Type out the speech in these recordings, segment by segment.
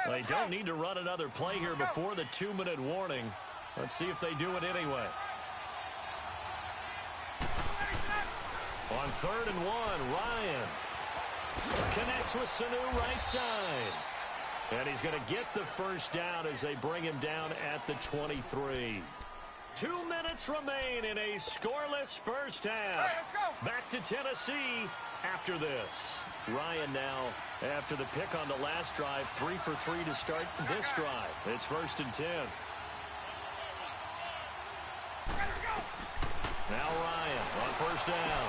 They don't need to run another play here before the 2-minute warning. Let's see if they do it anyway. On 3rd and 1, Ryan connects with Sanu right side. And he's going to get the first down as they bring him down at the 23. 2 minutes remain in a scoreless first half. Back to Tennessee after this. Ryan now, after the pick on the last drive, 3 for 3 to start this drive. It's 1st and 10. Now Ryan on 1st down.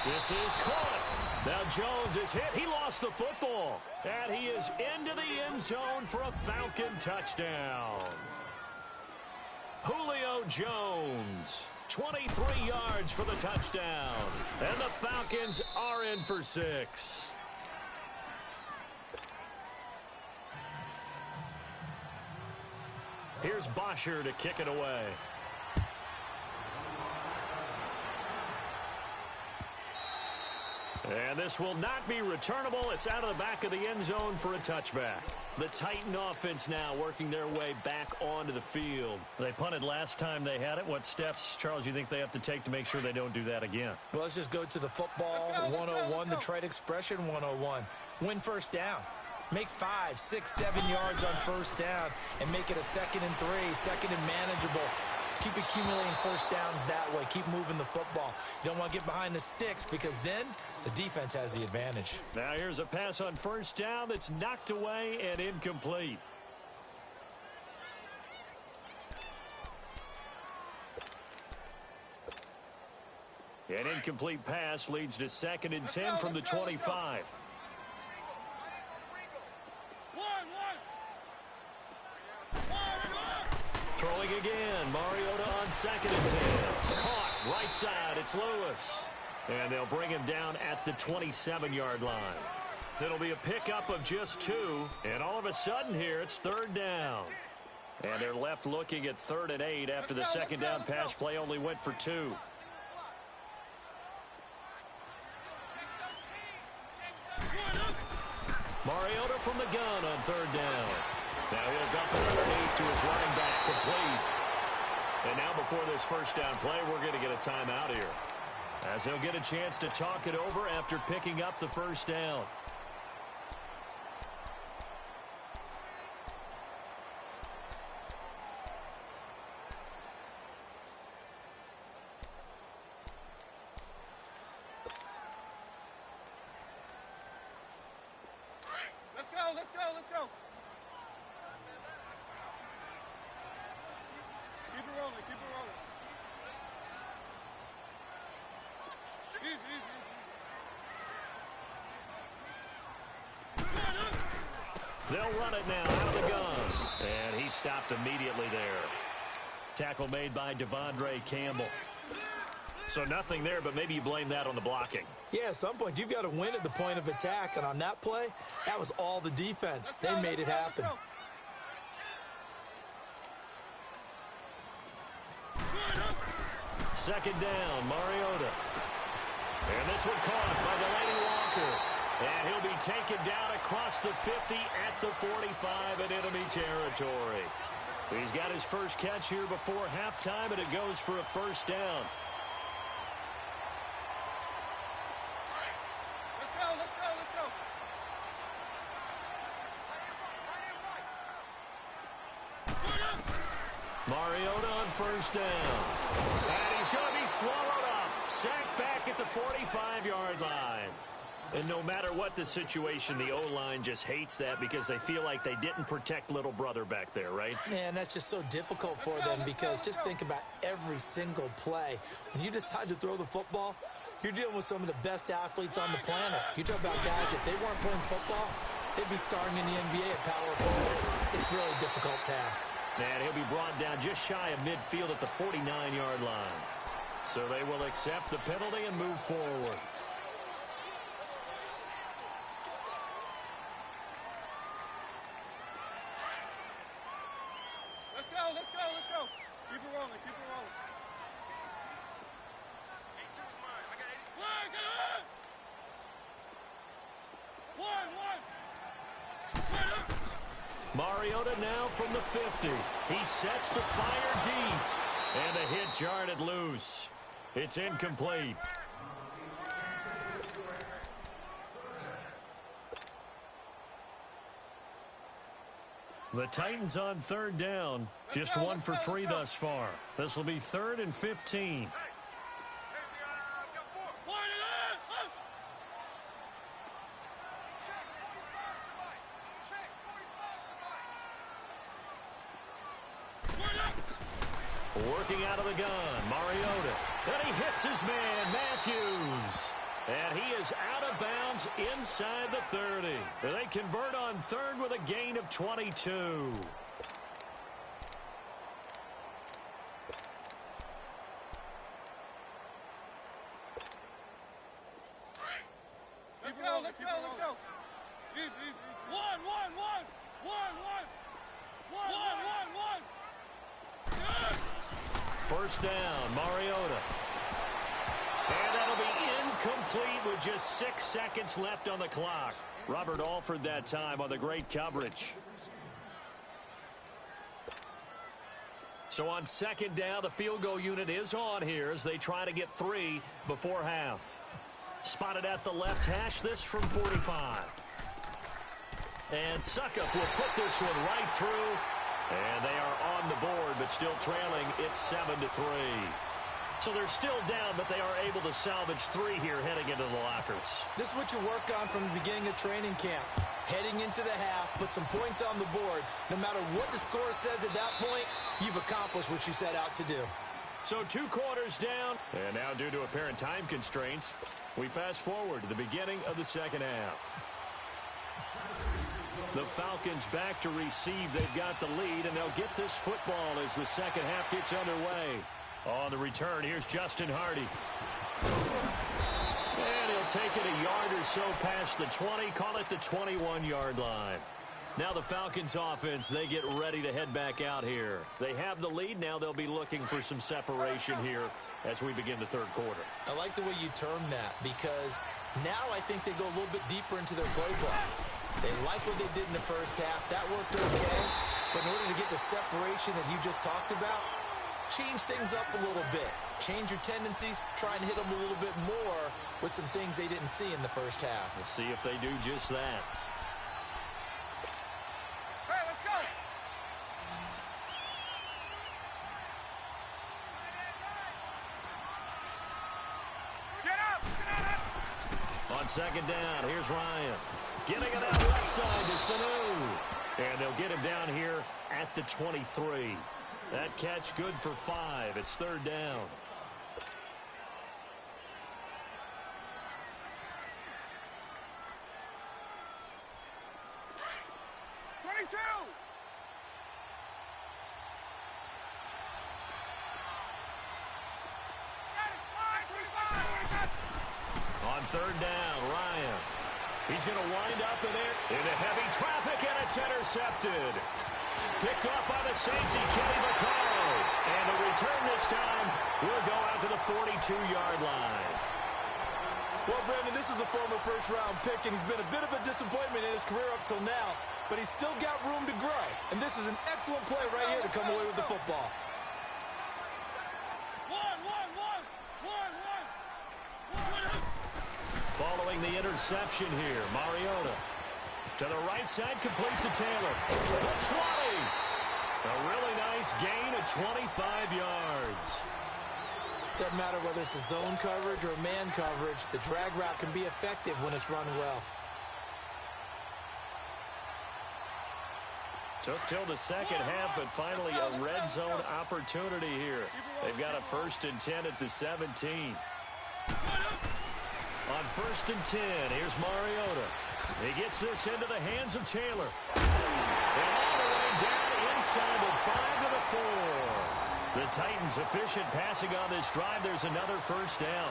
This is caught. Now Jones is hit. He lost the football. And he is into the end zone for a Falcon touchdown. Julio Jones, 23 yards for the touchdown. And the Falcons are in for 6. Here's Bosher to kick it away. And this will not be returnable. It's out of the back of the end zone for a touchback. The Titan offense now working their way back onto the field. They punted last time they had it. What steps, Charles, you think they have to take to make sure they don't do that again? Well, let's just go to the football 101, the trade expression 101. Win first down. Make 5, 6, 7 yards on first down and make it a 2nd and 3, 2nd and manageable. Keep accumulating first downs that way. Keep moving the football. You don't want to get behind the sticks because then the defense has the advantage. Now here's a pass on first down that's knocked away and incomplete. An incomplete pass leads to 2nd and 10 from the 25. Throwing again. Mariota on 2nd and 10. Caught. Right side. It's Lewis. And they'll bring him down at the 27-yard line. It'll be a pickup of just 2. And all of a sudden here, it's 3rd down. And they're left looking at 3rd and 8 after the 2nd down pass play only went for 2. Mariota from the gun on 3rd down. Now he'll dump it underneath to his running back, complete. And now before this first down play, we're going to get a timeout here, as he'll get a chance to talk it over after picking up the first down. Let's go. Keep it rolling. Easy. They'll run it now out of the gun. And he stopped immediately there. Tackle made by Devondre Campbell. So nothing there, but maybe you blame that on the blocking. Yeah, at some point, you've got to win at the point of attack. And on that play, that was all the defense. They made it happen. 2nd down, Mariota. And this one caught by Delaney Walker. And he'll be taken down across the 50 at the 45 in enemy territory. He's got his first catch here before halftime, and it goes for a first down. Let's go. Mariota on first down. And he's going to be swallowed up. Sacked back at the 45-yard line. And no matter what the situation, the O-line just hates that because they feel like they didn't protect little brother back there, right? Man, that's just so difficult for them because just think about every single play. When you decide to throw the football, you're dealing with some of the best athletes on the planet. You talk about guys, if they weren't playing football, they'd be starring in the NBA at power forward. It's a really difficult task. And he'll be brought down just shy of midfield at the 49-yard line. So they will accept the penalty and move forward. Let's go. Keep it rolling. Mariota now from the 50. He sets to fire deep. And the hit jarred it loose. It's incomplete. The Titans on third down. Just 1 for 3 thus far. This will be 3rd and 15. Working out of the gun, Mariota. And he hits his man, Matthews. And he is out of bounds inside the 30. They convert on 3rd with a gain of 22. Let's go, let's go, let's go. Easy. 1. First down, Mariota. And that'll be incomplete with just 6 seconds left on the clock. Robert Alford that time on the great coverage. So on 2nd down, the field goal unit is on here as they try to get 3 before half. Spotted at the left hash, this from 45. And Suckup will put this one right through. And they are on the board, but still trailing. It's 7-3. So they're still down, but they are able to salvage 3 here heading into the lockers. This is what you work on from the beginning of training camp. Heading into the half, put some points on the board. No matter what the score says at that point, you've accomplished what you set out to do. So 2 quarters down. And now due to apparent time constraints, we fast forward to the beginning of the 2nd half. The Falcons back to receive. They've got the lead, and they'll get this football as the 2nd half gets underway. On the return, here's Justin Hardy. And he'll take it a yard or so past the 20, call it the 21-yard line. Now the Falcons offense, they get ready to head back out here. They have the lead. Now they'll be looking for some separation here as we begin the 3rd quarter. I like the way you termed that because now I think they go a little bit deeper into their playbook. They like what they did in the 1st half. That worked okay. But in order to get the separation that you just talked about, change things up a little bit. Change your tendencies. Try and hit them a little bit more with some things they didn't see in the 1st half. We'll see if they do just that. Hey, let's go. Get up. On 2nd down, here's Ryan. Getting it out left side to Sanu. And they'll get him down here at the 23. That catch good for 5. It's 3rd down. On 3rd down, Ryan. He's going to wind up in it into heavy traffic, and it's intercepted. Picked off by the safety, Kenny Vaccaro. And the return this time will go out to the 42-yard line. Well, Brandon, this is a former first-round pick, and he's been a bit of a disappointment in his career up till now, but he's still got room to grow. And this is an excellent play right here to come away with the football. Following the interception here, Mariota. To the right side, complete to Taylor. The 20. A really nice gain of 25 yards. Doesn't matter whether it's a zone coverage or man coverage, the drag route can be effective when it's run well. Took till the 2nd half, but finally a red zone opportunity here. They've got a 1st and 10 at the 17. On 1st and 10, here's Mariota. He gets this into the hands of Taylor. And all the way down inside the 5 to the 4. The Titans efficient passing on this drive. There's another 1st down.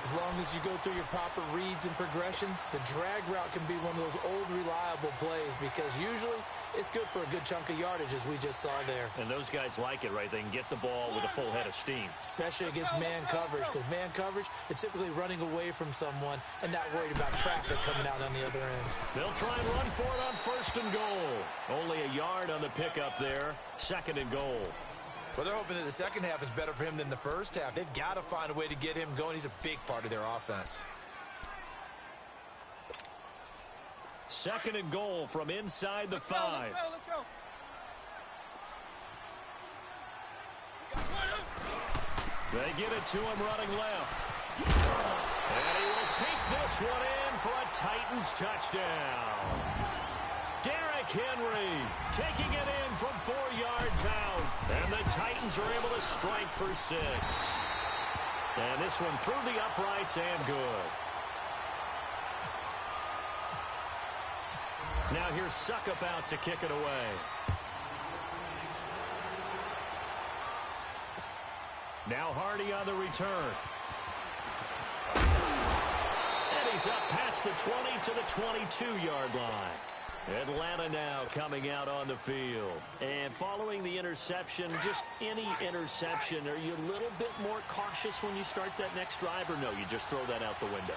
As long as you go through your proper reads and progressions, the drag route can be one of those old reliable plays because usually it's good for a good chunk of yardage, as we just saw there. And those guys like it, right? They can get the ball with a full head of steam. Especially against man coverage, because man coverage, they're typically running away from someone and not worried about traffic coming out on the other end. They'll try and run for it on 1st and goal. Only a yard on the pickup there. 2nd and goal. Well, they're hoping that the second half is better for him than the first half. They've got to find a way to get him going. He's a big part of their offense. 2nd and goal from inside the 5. Let's go. They get it to him running left. And he will take this one in for a Titans touchdown. Derrick Henry taking it in from 4 yards out. And the Titans are able to strike for 6. And this one through the uprights and good. Now here's Suckup out to kick it away. Now Hardy on the return. And he's up past the 20 to the 22-yard line. Atlanta now coming out on the field. And following the interception, just any interception, are you a little bit more cautious when you start that next drive, or no, you just throw that out the window?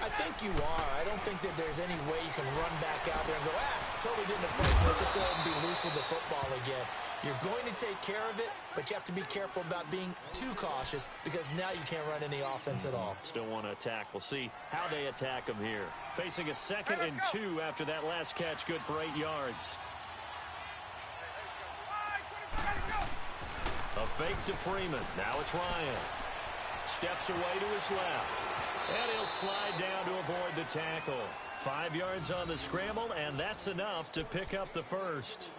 I think you are. I don't think that there's any way you can run back out there and go, totally didn't affect me. Let's just go ahead and be loose with the football again. You're going to take care of it, but you have to be careful about being too cautious because now you can't run any offense at all. Still want to attack. We'll see how they attack him here. Facing a 2nd and 2 after that last catch, good for 8 yards. A fake to Freeman. Now it's Ryan. Steps away to his left. And he'll slide down to avoid the tackle. 5 yards on the scramble, and that's enough to pick up the first.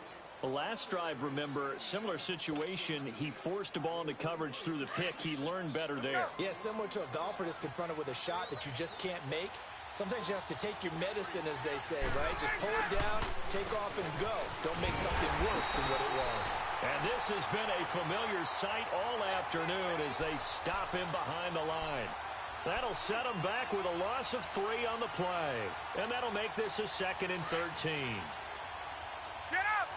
The last drive, remember, similar situation. He forced a ball into coverage through the pick. He learned better there. Yeah, similar to a golfer that's confronted with a shot that you just can't make. Sometimes you have to take your medicine, as they say, right? Just pull it down, take off, and go. Don't make something worse than what it was. And this has been a familiar sight all afternoon as they stop him behind the line. That'll set him back with a loss of 3 on the play. And that'll make this a 2nd and 13. Get up!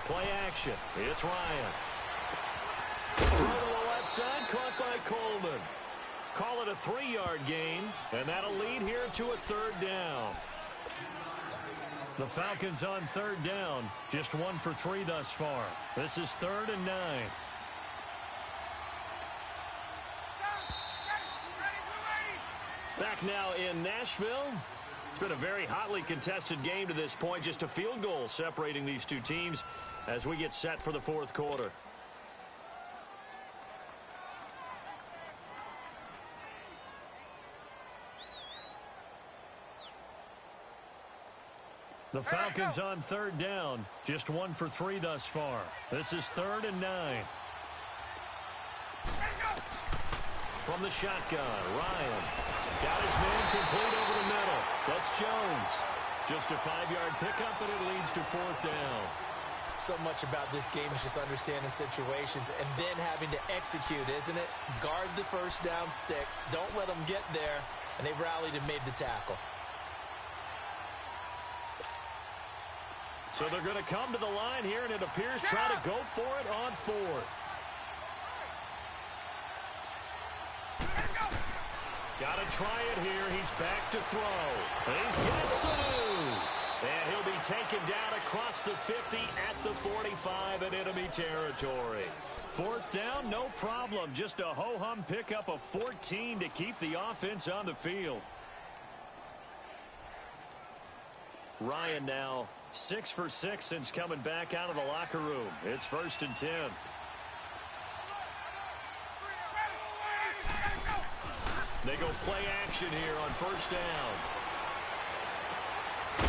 Play action. It's Ryan. Throw to the left side, caught by Coleman. Call it a 3-yard gain, and that'll lead here to a 3rd down. The Falcons on 3rd down, just 1 for 3 thus far. This is 3rd and 9. Back now in Nashville. It's been a very hotly contested game to this point. Just a field goal separating these two teams as we get set for the 4th quarter. The Falcons on 3rd down, just 1 for 3 thus far. This is 3rd and 9. From the shotgun, Ryan got his man complete over the middle. That's Jones. Just a 5-yard pickup, and it leads to 4th down. So much about this game is just understanding situations and then having to execute, isn't it? Guard the first down sticks. Don't let them get there. And they rallied and made the tackle. So they're going to come to the line here, and it appears try to go for it on 4th. Got to try it here. He's back to throw. And he's got Sanu. And he'll be taken down across the 50 at the 45 in enemy territory. 4th down, no problem. Just a ho-hum pickup of 14 to keep the offense on the field. Ryan now 6 for 6 since coming back out of the locker room. It's 1st and 10. They go play action here on 1st down.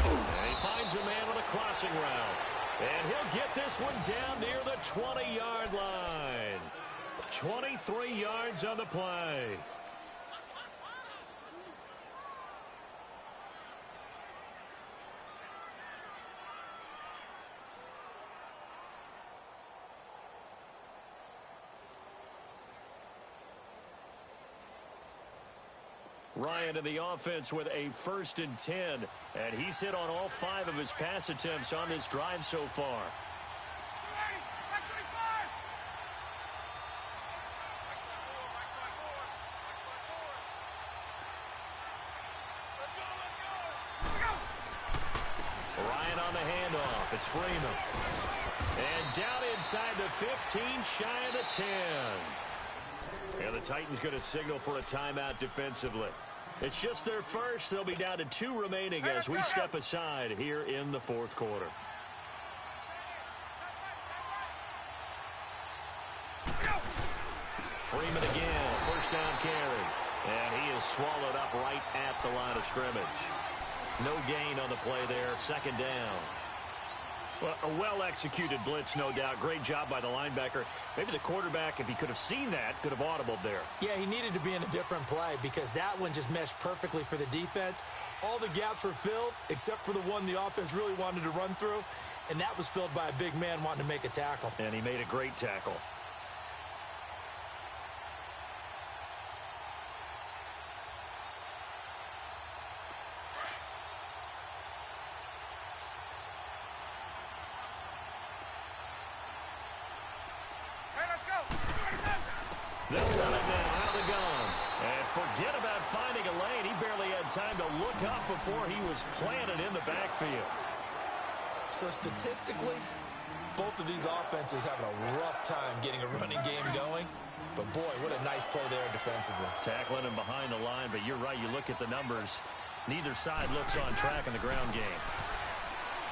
And he finds a man on a crossing route. And he'll get this one down near the 20-yard line. 23 yards on the play. Ryan in the offense with a 1st and 10. And he's hit on all 5 of his pass attempts on this drive so far. Ryan on the handoff. It's Freeman. And down inside the 15, shy of the 10. And the Titans going to signal for a timeout defensively. It's just their first. They'll be down to 2 remaining as we step aside here in the 4th quarter. Freeman again, a 1st down carry. And he is swallowed up right at the line of scrimmage. No gain on the play there, 2nd down. Well, a well-executed blitz, no doubt. Great job by the linebacker. Maybe the quarterback, if he could have seen that, could have audibled there. Yeah, he needed to be in a different play because that one just meshed perfectly for the defense. All the gaps were filled except for the one the offense really wanted to run through, and that was filled by a big man wanting to make a tackle. And he made a great tackle. They'll run it down out of the gun. And forget about finding a lane. He barely had time to look up before he was planted in the backfield. So statistically, both of these offenses having a rough time getting a running game going. But, boy, what a nice play there defensively. Tackling him behind the line, but you're right. You look at the numbers. Neither side looks on track in the ground game.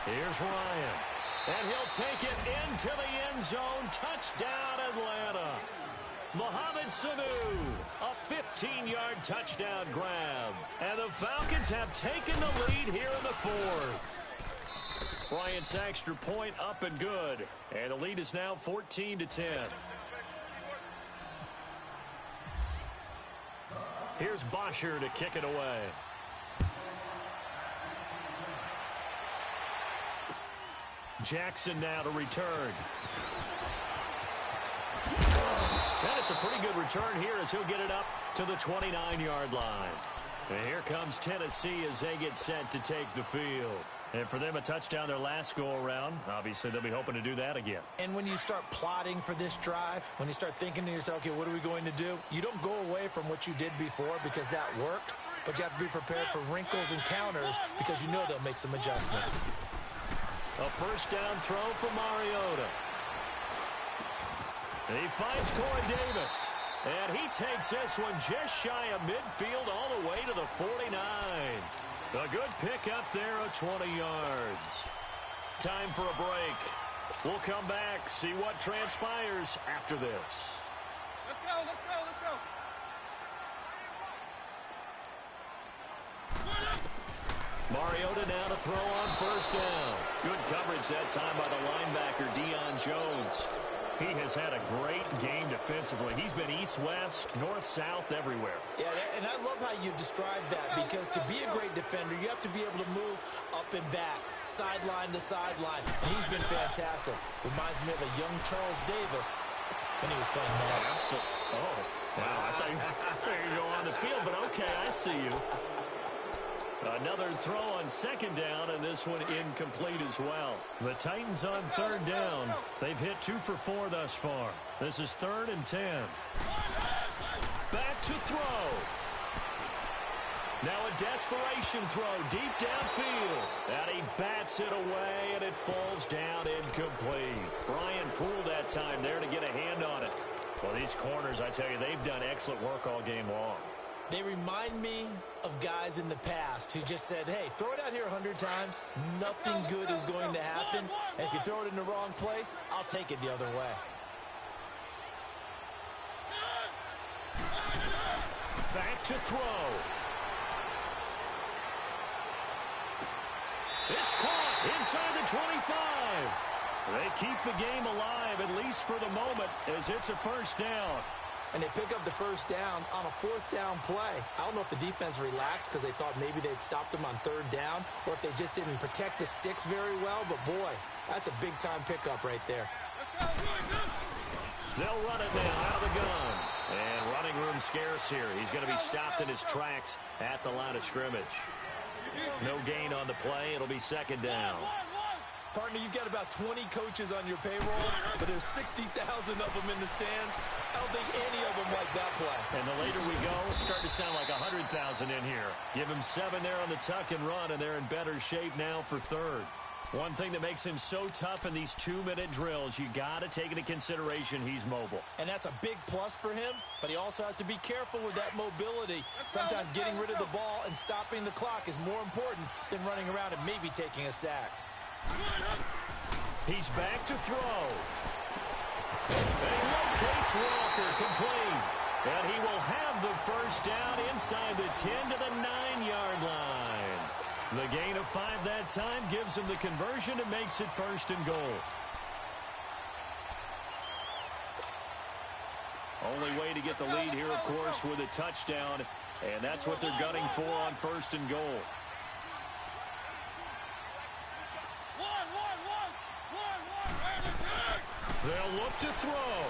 Here's Ryan. And he'll take it into the end zone. Touchdown, Atlanta. Mohamed Sanu, a 15-yard touchdown grab. And the Falcons have taken the lead here in the 4th. Bryant's extra point up and good. And the lead is now 14-10. Here's Bosher to kick it away. Jackson now to return. And it's a pretty good return here as he'll get it up to the 29-yard line. And here comes Tennessee as they get set to take the field. And for them, a touchdown their last go-around. Obviously, they'll be hoping to do that again. And when you start plotting for this drive, when you start thinking to yourself, okay, what are we going to do? You don't go away from what you did before because that worked, but you have to be prepared for wrinkles and counters because you know they'll make some adjustments. A 1st down throw for Mariota. And he finds Corey Davis. And he takes this one just shy of midfield all the way to the 49. A good pick up there of 20 yards. Time for a break. We'll come back, see what transpires after this. Let's go, let's go, let's go. Mariota now to throw on 1st down. Good coverage that time by the linebacker, Deion Jones. He has had a great game defensively. He's been east-west, north-south, everywhere. Yeah, and I love how you describe that because to be a great defender, you have to be able to move up and back, sideline to sideline. And he's been fantastic. Reminds me of a young Charles Davis when he was playing Madden. Absolutely. Oh, wow. I thought you were going on the field, but okay, I see you. Another throw on 2nd down, and this one incomplete as well. The Titans on 3rd down. They've hit 2 for 4 thus far. This is 3rd and 10. Back to throw. Now a desperation throw deep downfield. And he bats it away, and it falls down incomplete. Brian Poole that time there to get a hand on it. Well, these corners, I tell you, they've done excellent work all game long. They remind me of guys in the past who just said, hey, throw it out here 100 times. Nothing good is going to happen. And if you throw it in the wrong place, I'll take it the other way. Back to throw. It's caught inside the 25. They keep the game alive, at least for the moment, as it's a 1st down. And they pick up the 1st down on a 4th down play. I don't know if the defense relaxed because they thought maybe they'd stopped them on 3rd down or if they just didn't protect the sticks very well. But, boy, that's a big-time pickup right there. They'll run it now out of the gun. And running room scarce here. He's going to be stopped in his tracks at the line of scrimmage. No gain on the play. It'll be second down. Partner, you've got about 20 coaches on your payroll, but there's 60,000 of them in the stands. I don't think any of them like that play. And the later we go, it's starting to sound like 100,000 in here. Give him 7 there on the tuck and run, and they're in better shape now for third. One thing that makes him so tough in these 2-minute drills, you got to take into consideration he's mobile. And that's a big plus for him, but he also has to be careful with that mobility. Sometimes getting rid of the ball and stopping the clock is more important than running around and maybe taking a sack. He's back to throw. And he locates Walker complete. And he will have the first down inside the 10 to the 9-yard line. The gain of 5 that time gives him the conversion and makes it first and goal. Only way to get the lead here, of course, with a touchdown. And that's what they're gunning for on first and goal. They'll look to throw.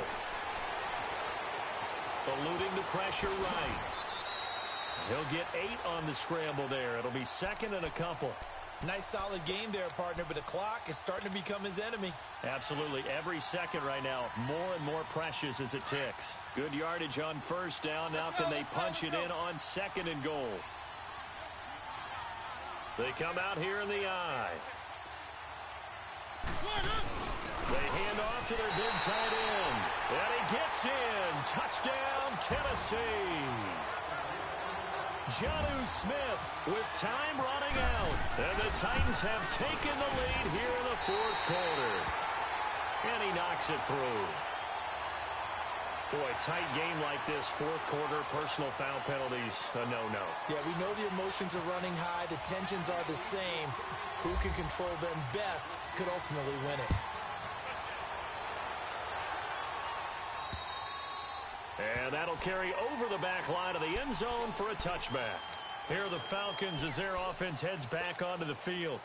Eluding the pressure right. He'll get 8 on the scramble there. It'll be second and a couple. Nice solid game there, partner, but the clock is starting to become his enemy. Absolutely. Every second right now, more and more precious as it ticks. Good yardage on first down. Now can they punch it in on second and goal? They come out here in the eye. They hand off to their big tight end. And he gets in. Touchdown, Tennessee. Jonnu Smith with time running out. And the Titans have taken the lead here in the fourth quarter. And he knocks it through. Boy, tight game like this, fourth quarter, personal foul penalties, a no-no. Yeah, we know the emotions are running high. The tensions are the same. Who can control them best could ultimately win it. And that'll carry over the back line of the end zone for a touchback. Here are the Falcons as their offense heads back onto the field.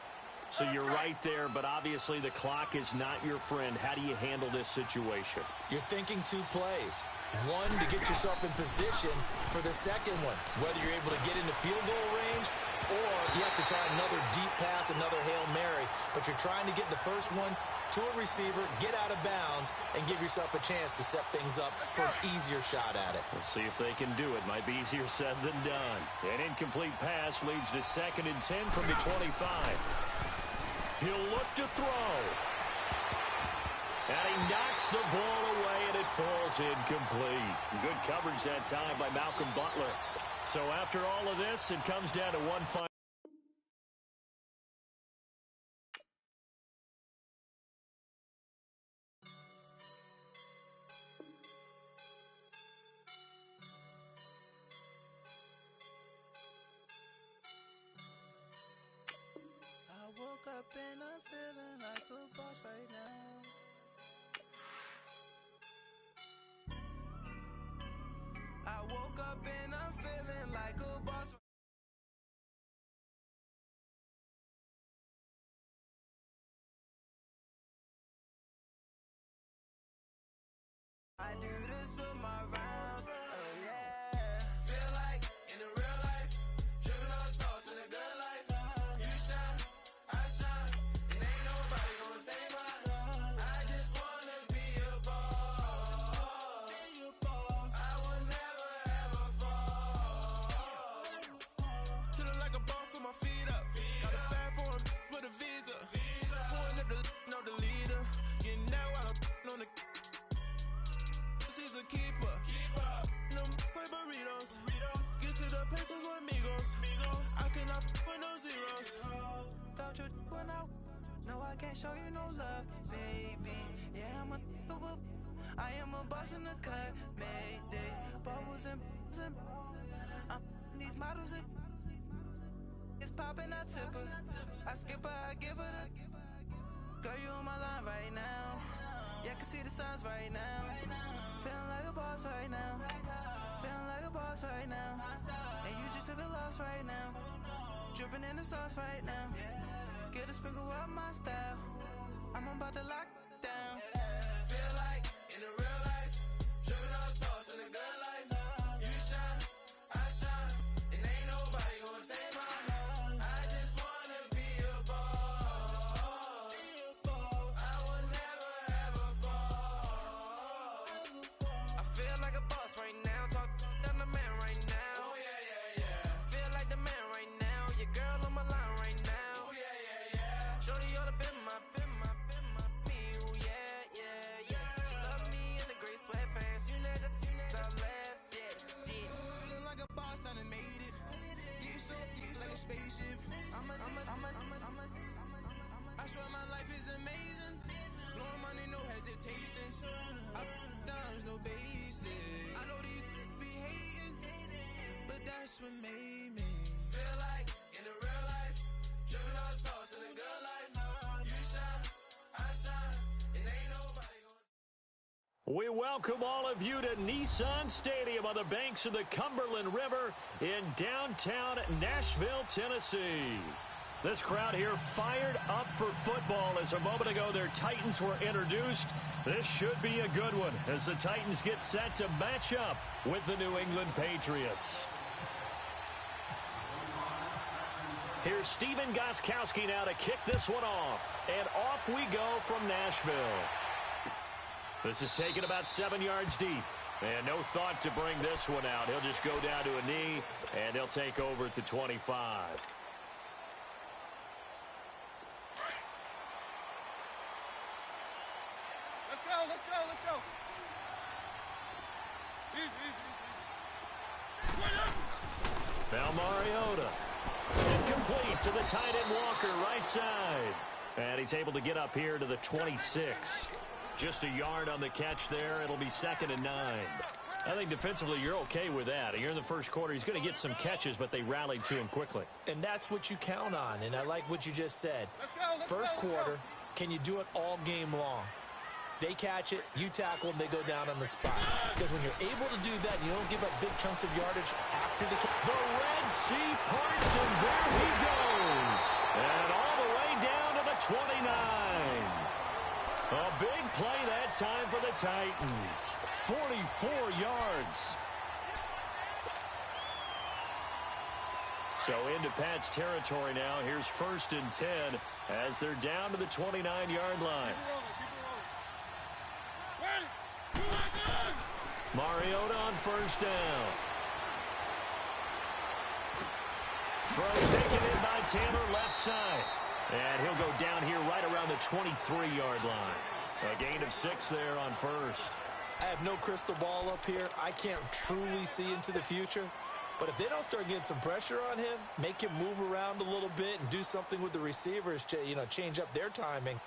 So you're right there, but obviously the clock is not your friend. How do you handle this situation? You're thinking 2 plays. One, to get yourself in position for the second one, whether you're able to get into field goal range or you have to try another deep pass, another Hail Mary. But you're trying to get the first one to a receiver, get out of bounds, and give yourself a chance to set things up for an easier shot at it. We'll see if they can do it. Might be easier said than done. An incomplete pass leads to 2nd and 10 from the 25. He'll look to throw. And he knocks the ball away, and it falls incomplete. Good coverage that time by Malcolm Butler. So after all of this, it comes down to one final. I woke up and I'm feeling like a boss right now. I woke up and I'm feeling like a boss. I do this for my rounds, oh yeah. Feel like in the real life, dripping on sauce in a good life. You shine, I shine, and ain't nobody gonna take mine. I just wanna be a boss. I will never ever fall. Chillin' like a boss with my feet up. Got a bag for him with a visa. Pulling up the know the leader. Getting that while I'm on the. She's a keeper. No play burritos. Get to the pesos with amigos. I cannot with no zeros. Don't you when I no, I can't show you no love, baby. Yeah, I am a boss in the cut, mayday. Bubbles and these models it's popping, I tip her. I skip her, I give her the. Girl, you on my line right now. Yeah, I can see the signs right now. Feeling like a boss right now. Feeling like a boss right now. And you just took a loss right now. Dripping in the sauce right now. Get a sprinkle up my style. I'm about to lock down. Feel like in the real life, dripping on sauce in a good life. You that's what made me feel like in the real life, dripping on sauce in a good life. You shine, I shine, and ain't nobody gonna. We welcome all of you to Nissan Stadium on the banks of the Cumberland River in downtown Nashville, Tennessee. This crowd here fired up for football as a moment ago their Titans were introduced. This should be a good one as the Titans get set to match up with the New England Patriots. Here's Steven Gostkowski now to kick this one off. And off we go from Nashville. This is taken about 7 yards deep. And no thought to bring this one out. He'll just go down to a knee, and they'll take over at the 25. Let's go. Easy. Now Mariota. Incomplete to the tight end Walker, right side. And he's able to get up here to the 26. Just a yard on the catch there. It'll be 2nd and 9. I think defensively you're okay with that. You're in the first quarter. He's going to get some catches, but they rallied to him quickly. And that's what you count on, and I like what you just said. First quarter, can you do it all game long? They catch it, you tackle them, they go down on the spot. Because when you're able to do that, you don't give up big chunks of yardage after the catch. The Red Sea parts, and there he goes. And all the way down to the 29. A big play that time for the Titans. 44 yards. So into Pat's territory now. Here's 1st and 10 as they're down to the 29-yard line. Mariota on 1st down. Throw taken in by Taylor left side. And he'll go down here right around the 23-yard line. A gain of 6 there on 1st. I have no crystal ball up here. I can't truly see into the future. But if they don't start getting some pressure on him, make him move around a little bit and do something with the receivers to, change up their timing,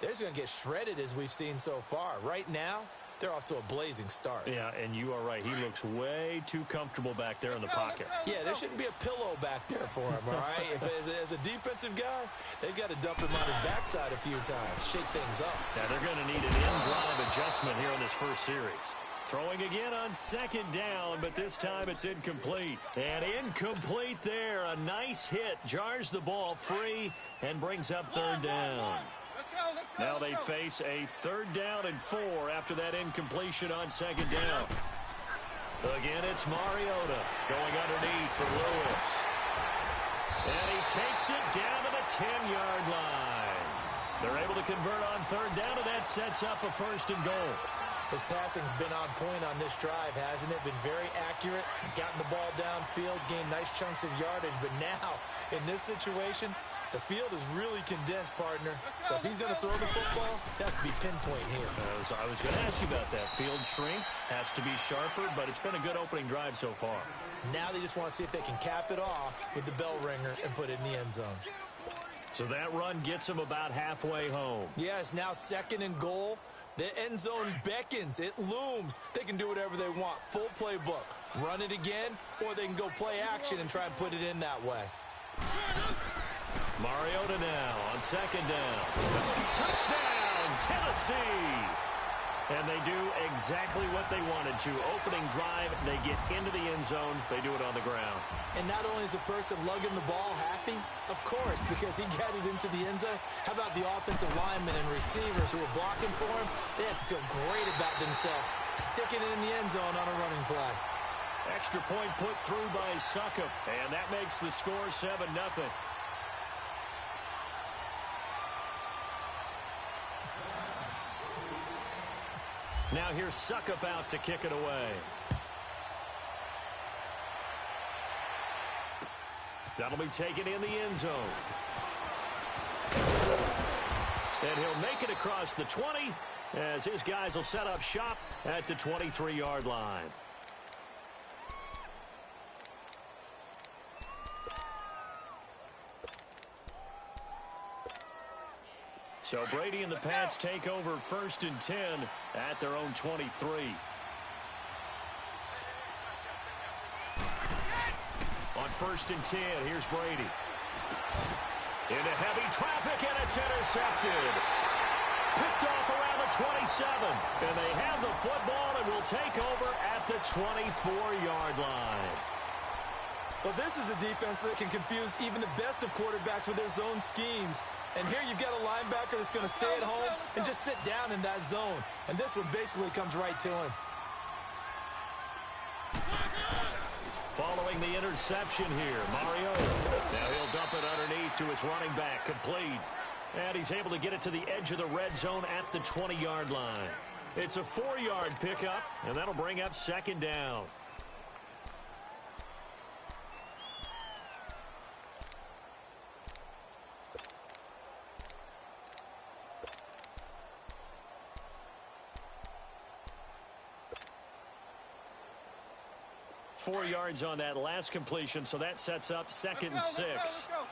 they're just going to get shredded as we've seen so far. Right now, they're off to a blazing start. Yeah, and you are right. He looks way too comfortable back there in the pocket. Yeah, there shouldn't be a pillow back there for him, all right? As a defensive guy, they've got to dump him on his backside a few times, shake things up. Yeah, they're going to need an in-drive adjustment here in this first series. Throwing again on 2nd down, but this time it's incomplete. And incomplete there. A nice hit. Jars the ball free and brings up 3rd down. Now they face a 3rd down and 4 after that incompletion on 2nd down. Again, it's Mariota going underneath for Lewis. And he takes it down to the 10-yard line. They're able to convert on 3rd down, and that sets up a 1st and goal. His passing's been on point on this drive, hasn't it? Been very accurate, gotten the ball downfield, gained nice chunks of yardage. But now, in this situation, the field is really condensed, partner. So if he's going to throw the football, that would be pinpoint here. I was going to ask you about that. Field shrinks, has to be sharper, but it's been a good opening drive so far. Now they just want to see if they can cap it off with the bell ringer and put it in the end zone. So that run gets them about halfway home. Yeah, it's now 2nd and goal. The end zone beckons. It looms. They can do whatever they want. Full playbook. Run it again, or they can go play action and try and put it in that way. Mariota now on 2nd down. Touchdown, Tennessee! And they do exactly what they wanted to. Opening drive, they get into the end zone. They do it on the ground. And not only is the person lugging the ball happy, of course, because he got it into the end zone. How about the offensive linemen and receivers who were blocking for him? They have to feel great about themselves, sticking it in the end zone on a running play. Extra point put through by Succop, and that makes the score 7-0. Now here's Succop out to kick it away. That'll be taken in the end zone. And he'll make it across the 20 as his guys will set up shop at the 23-yard line. So Brady and the Pats take over 1st and 10 at their own 23. On 1st and 10, here's Brady. Into heavy traffic, and it's intercepted. Picked off around the 27. And they have the football and will take over at the 24-yard line. Well, this is a defense that can confuse even the best of quarterbacks with their zone schemes. And here you've got a linebacker that's going to stay at home and just sit down in that zone. And this one basically comes right to him. Following the interception here, Mariota. Now he'll dump it underneath to his running back, complete. And he's able to get it to the edge of the red zone at the 20-yard line. It's a 4-yard pickup, and that'll bring up 2nd down. Four yards on that last completion, so that sets up 2nd and 6. Let's go.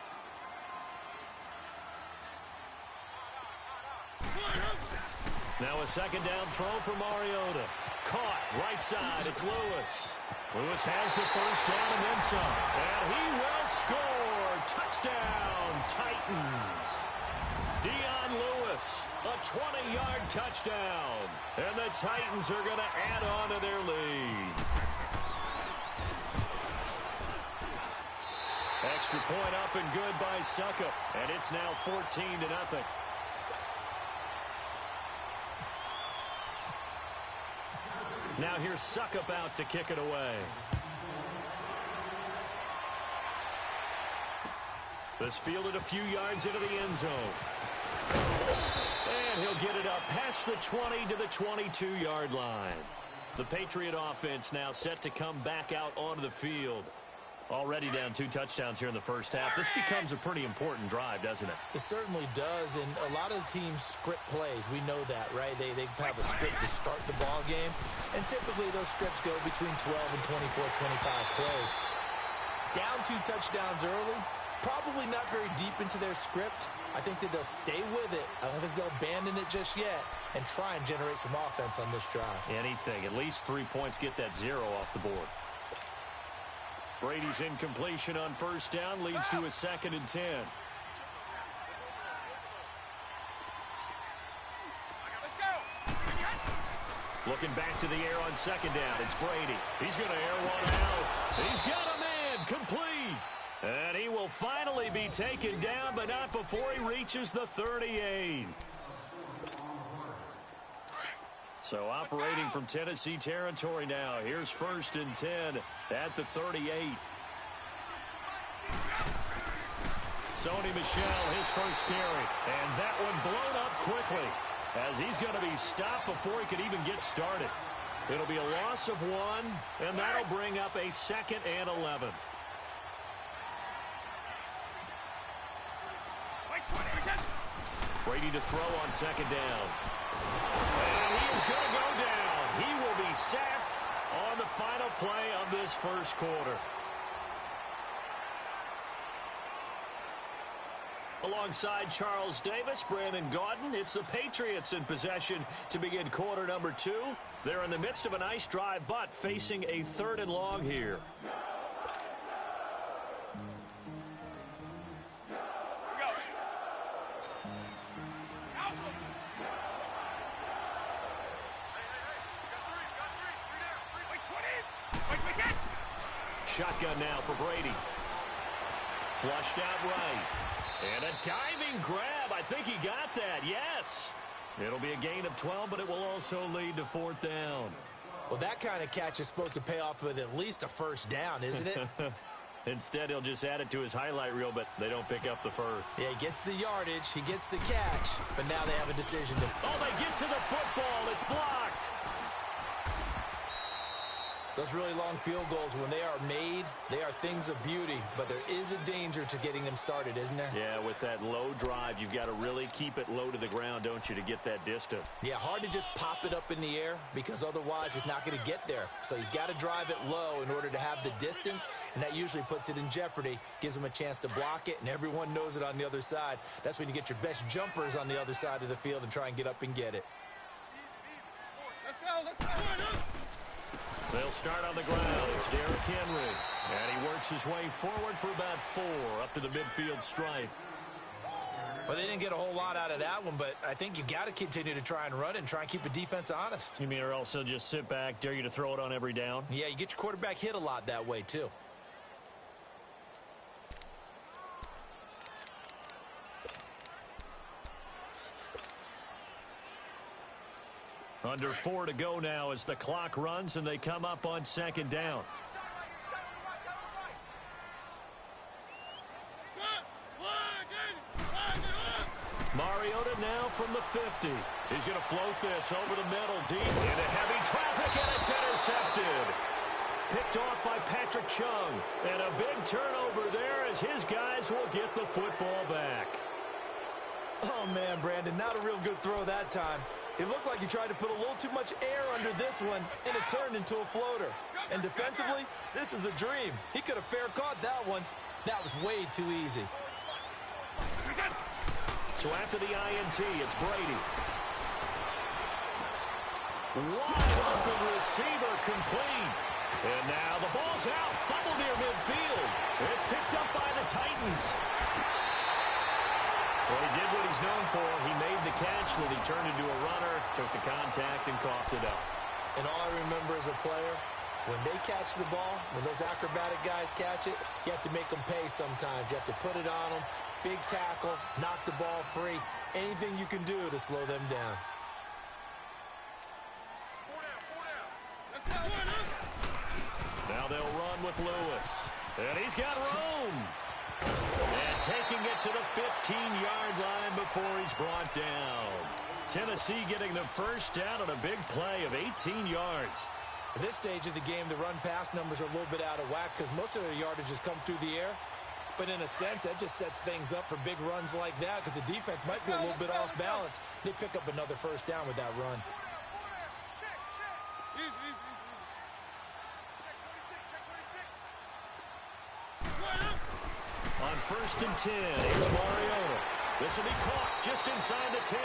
Now a 2nd down throw for Mariota. Caught, right side, it's Lewis. Lewis has the 1st down and then some. And he will score. Touchdown, Titans. Dion Lewis, a 20-yard touchdown. And the Titans are going to add on to their lead. Extra point up and good by Suckup. And it's now 14-0. Now here's Suckup out to kick it away. This fielded a few yards into the end zone. And he'll get it up past the 20 to the 22-yard line. The Patriot offense now set to come back out onto the field. Already down 2 touchdowns here in the first half. This becomes a pretty important drive, doesn't it? It certainly does, and a lot of the teams script plays. We know that, right? They have a script to start the ball game, and typically those scripts go between 12 and 24, 25 plays. Down 2 touchdowns early, probably not very deep into their script. I think that they'll stay with it. I don't think they'll abandon it just yet and try and generate some offense on this drive. Anything. At least 3 points, get that 0 off the board. Brady's incompletion on 1st down leads to a 2nd and 10. Looking back to the air on 2nd down. It's Brady. He's going to air one out. He's got a man complete. And he will finally be taken down, but not before he reaches the 38. So operating from Tennessee territory now. Here's 1st and 10 at the 38. Sony Michel, his first carry. And that one blown up quickly as he's going to be stopped before he could even get started. It'll be a loss of 1, and that'll bring up a 2nd and 11. Brady to throw on 2nd down. And he is going to go down. He will be sacked on the final play of this first quarter. Alongside Charles Davis, Brandon Gaudin, it's the Patriots in possession to begin quarter number 2. They're in the midst of a nice drive, but facing a 3rd and long here. Shotgun now for Brady. Flushed out right. And a diving grab. I think he got that. Yes. It'll be a gain of 12, but it will also lead to 4th down. Well, that kind of catch is supposed to pay off with at least a 1st down, isn't it? Instead, he'll just add it to his highlight reel, but they don't pick up the first. Yeah, he gets the yardage, he gets the catch, but now they have a decision to... Oh, they get to the football. It's blocked. Those really long field goals, when they are made, they are things of beauty, but there is a danger to getting them started, isn't there? Yeah, with that low drive, you've got to really keep it low to the ground, don't you, to get that distance. Yeah, hard to just pop it up in the air because otherwise it's not going to get there. So he's got to drive it low in order to have the distance, and that usually puts it in jeopardy, gives him a chance to block it, and everyone knows it on the other side. That's when you get your best jumpers on the other side of the field and try and get up and get it. Let's go, let's go. They'll start on the ground. It's Derrick Henry. And he works his way forward for about 4 up to the midfield stripe. Well, they didn't get a whole lot out of that one, but I think you've got to continue to try and run and try and keep the defense honest. You mean or else they'll just sit back, dare you to throw it on every down? Yeah, you get your quarterback hit a lot that way, too. Under 4 to go now as the clock runs and they come up on 2nd down. Mariota now from the 50. He's going to float this over the middle, deep into heavy traffic, and it's intercepted. Picked off by Patrick Chung. And a big turnover there as his guys will get the football back. Oh, man, Brandon, not a real good throw that time. It looked like he tried to put a little too much air under this one, and it turned into a floater. And defensively, this is a dream. He could have fair caught that one. That was way too easy. So after the INT, it's Brady. Wide open receiver complete. And now the ball's out. Fumble near midfield. It's picked up by the Titans. Well, he did what he's known for. He made the catch, then he turned into a runner, took the contact, and coughed it up. And all I remember as a player, when they catch the ball, when those acrobatic guys catch it, you have to make them pay sometimes. You have to put it on them. Big tackle, knock the ball free. Anything you can do to slow them down. Now they'll run with Lewis. And he's got room. And taking it to the 15-yard line before he's brought down. Tennessee getting the first down on a big play of 18 yards. At this stage of the game, the run-pass numbers are a little bit out of whack because most of their yardage has come through the air. But in a sense, that just sets things up for big runs like that because the defense might be a little bit off balance. They pick up another first down with that run. On 1st and 10, here's Mariota. This will be caught just inside the 10.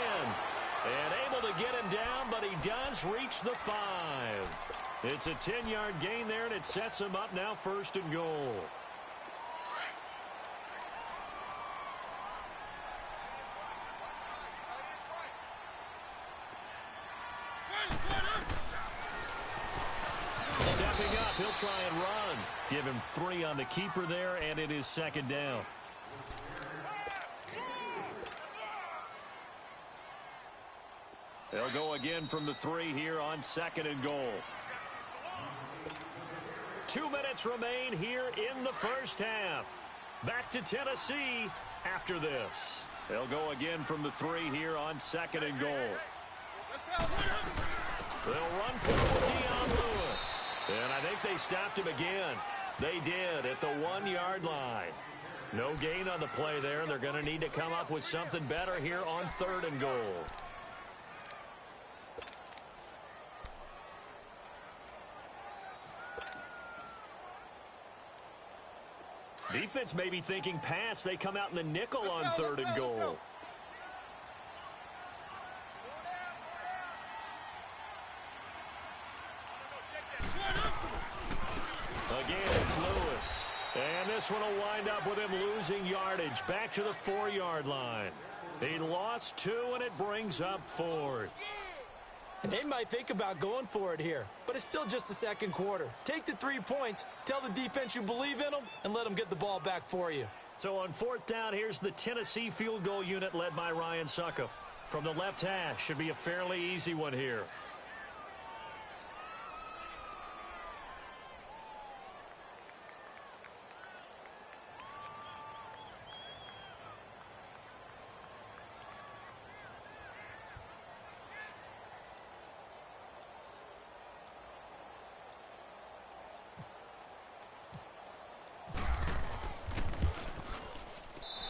And able to get him down, but he does reach the 5. It's a 10-yard gain there, and it sets him up now 1st and goal. Stepping up, he'll try and run. Give him 3 on the keeper there, and it is 2nd down. They'll go again from the 3 here on 2nd and goal. 2 minutes remain here in the first half. Back to Tennessee after this. They'll go again from the 3 here on 2nd and goal. They'll run for Dion Lewis. And I think they stopped him again. They did at the 1-yard line. No gain on the play there. They're going to need to come up with something better here on 3rd and goal. Defense may be thinking pass. They come out in the nickel on 3rd and goal. Again, it's Lewis. And this one will wind up with him losing yardage back to the 4-yard line. He lost 2, and it brings up 4th. They might think about going for it here, but it's still just the 2nd quarter. Take the 3 points, tell the defense you believe in them, and let them get the ball back for you. So on 4th down, here's the Tennessee field goal unit led by Ryan Suckup. From the left hash, should be a fairly easy one here.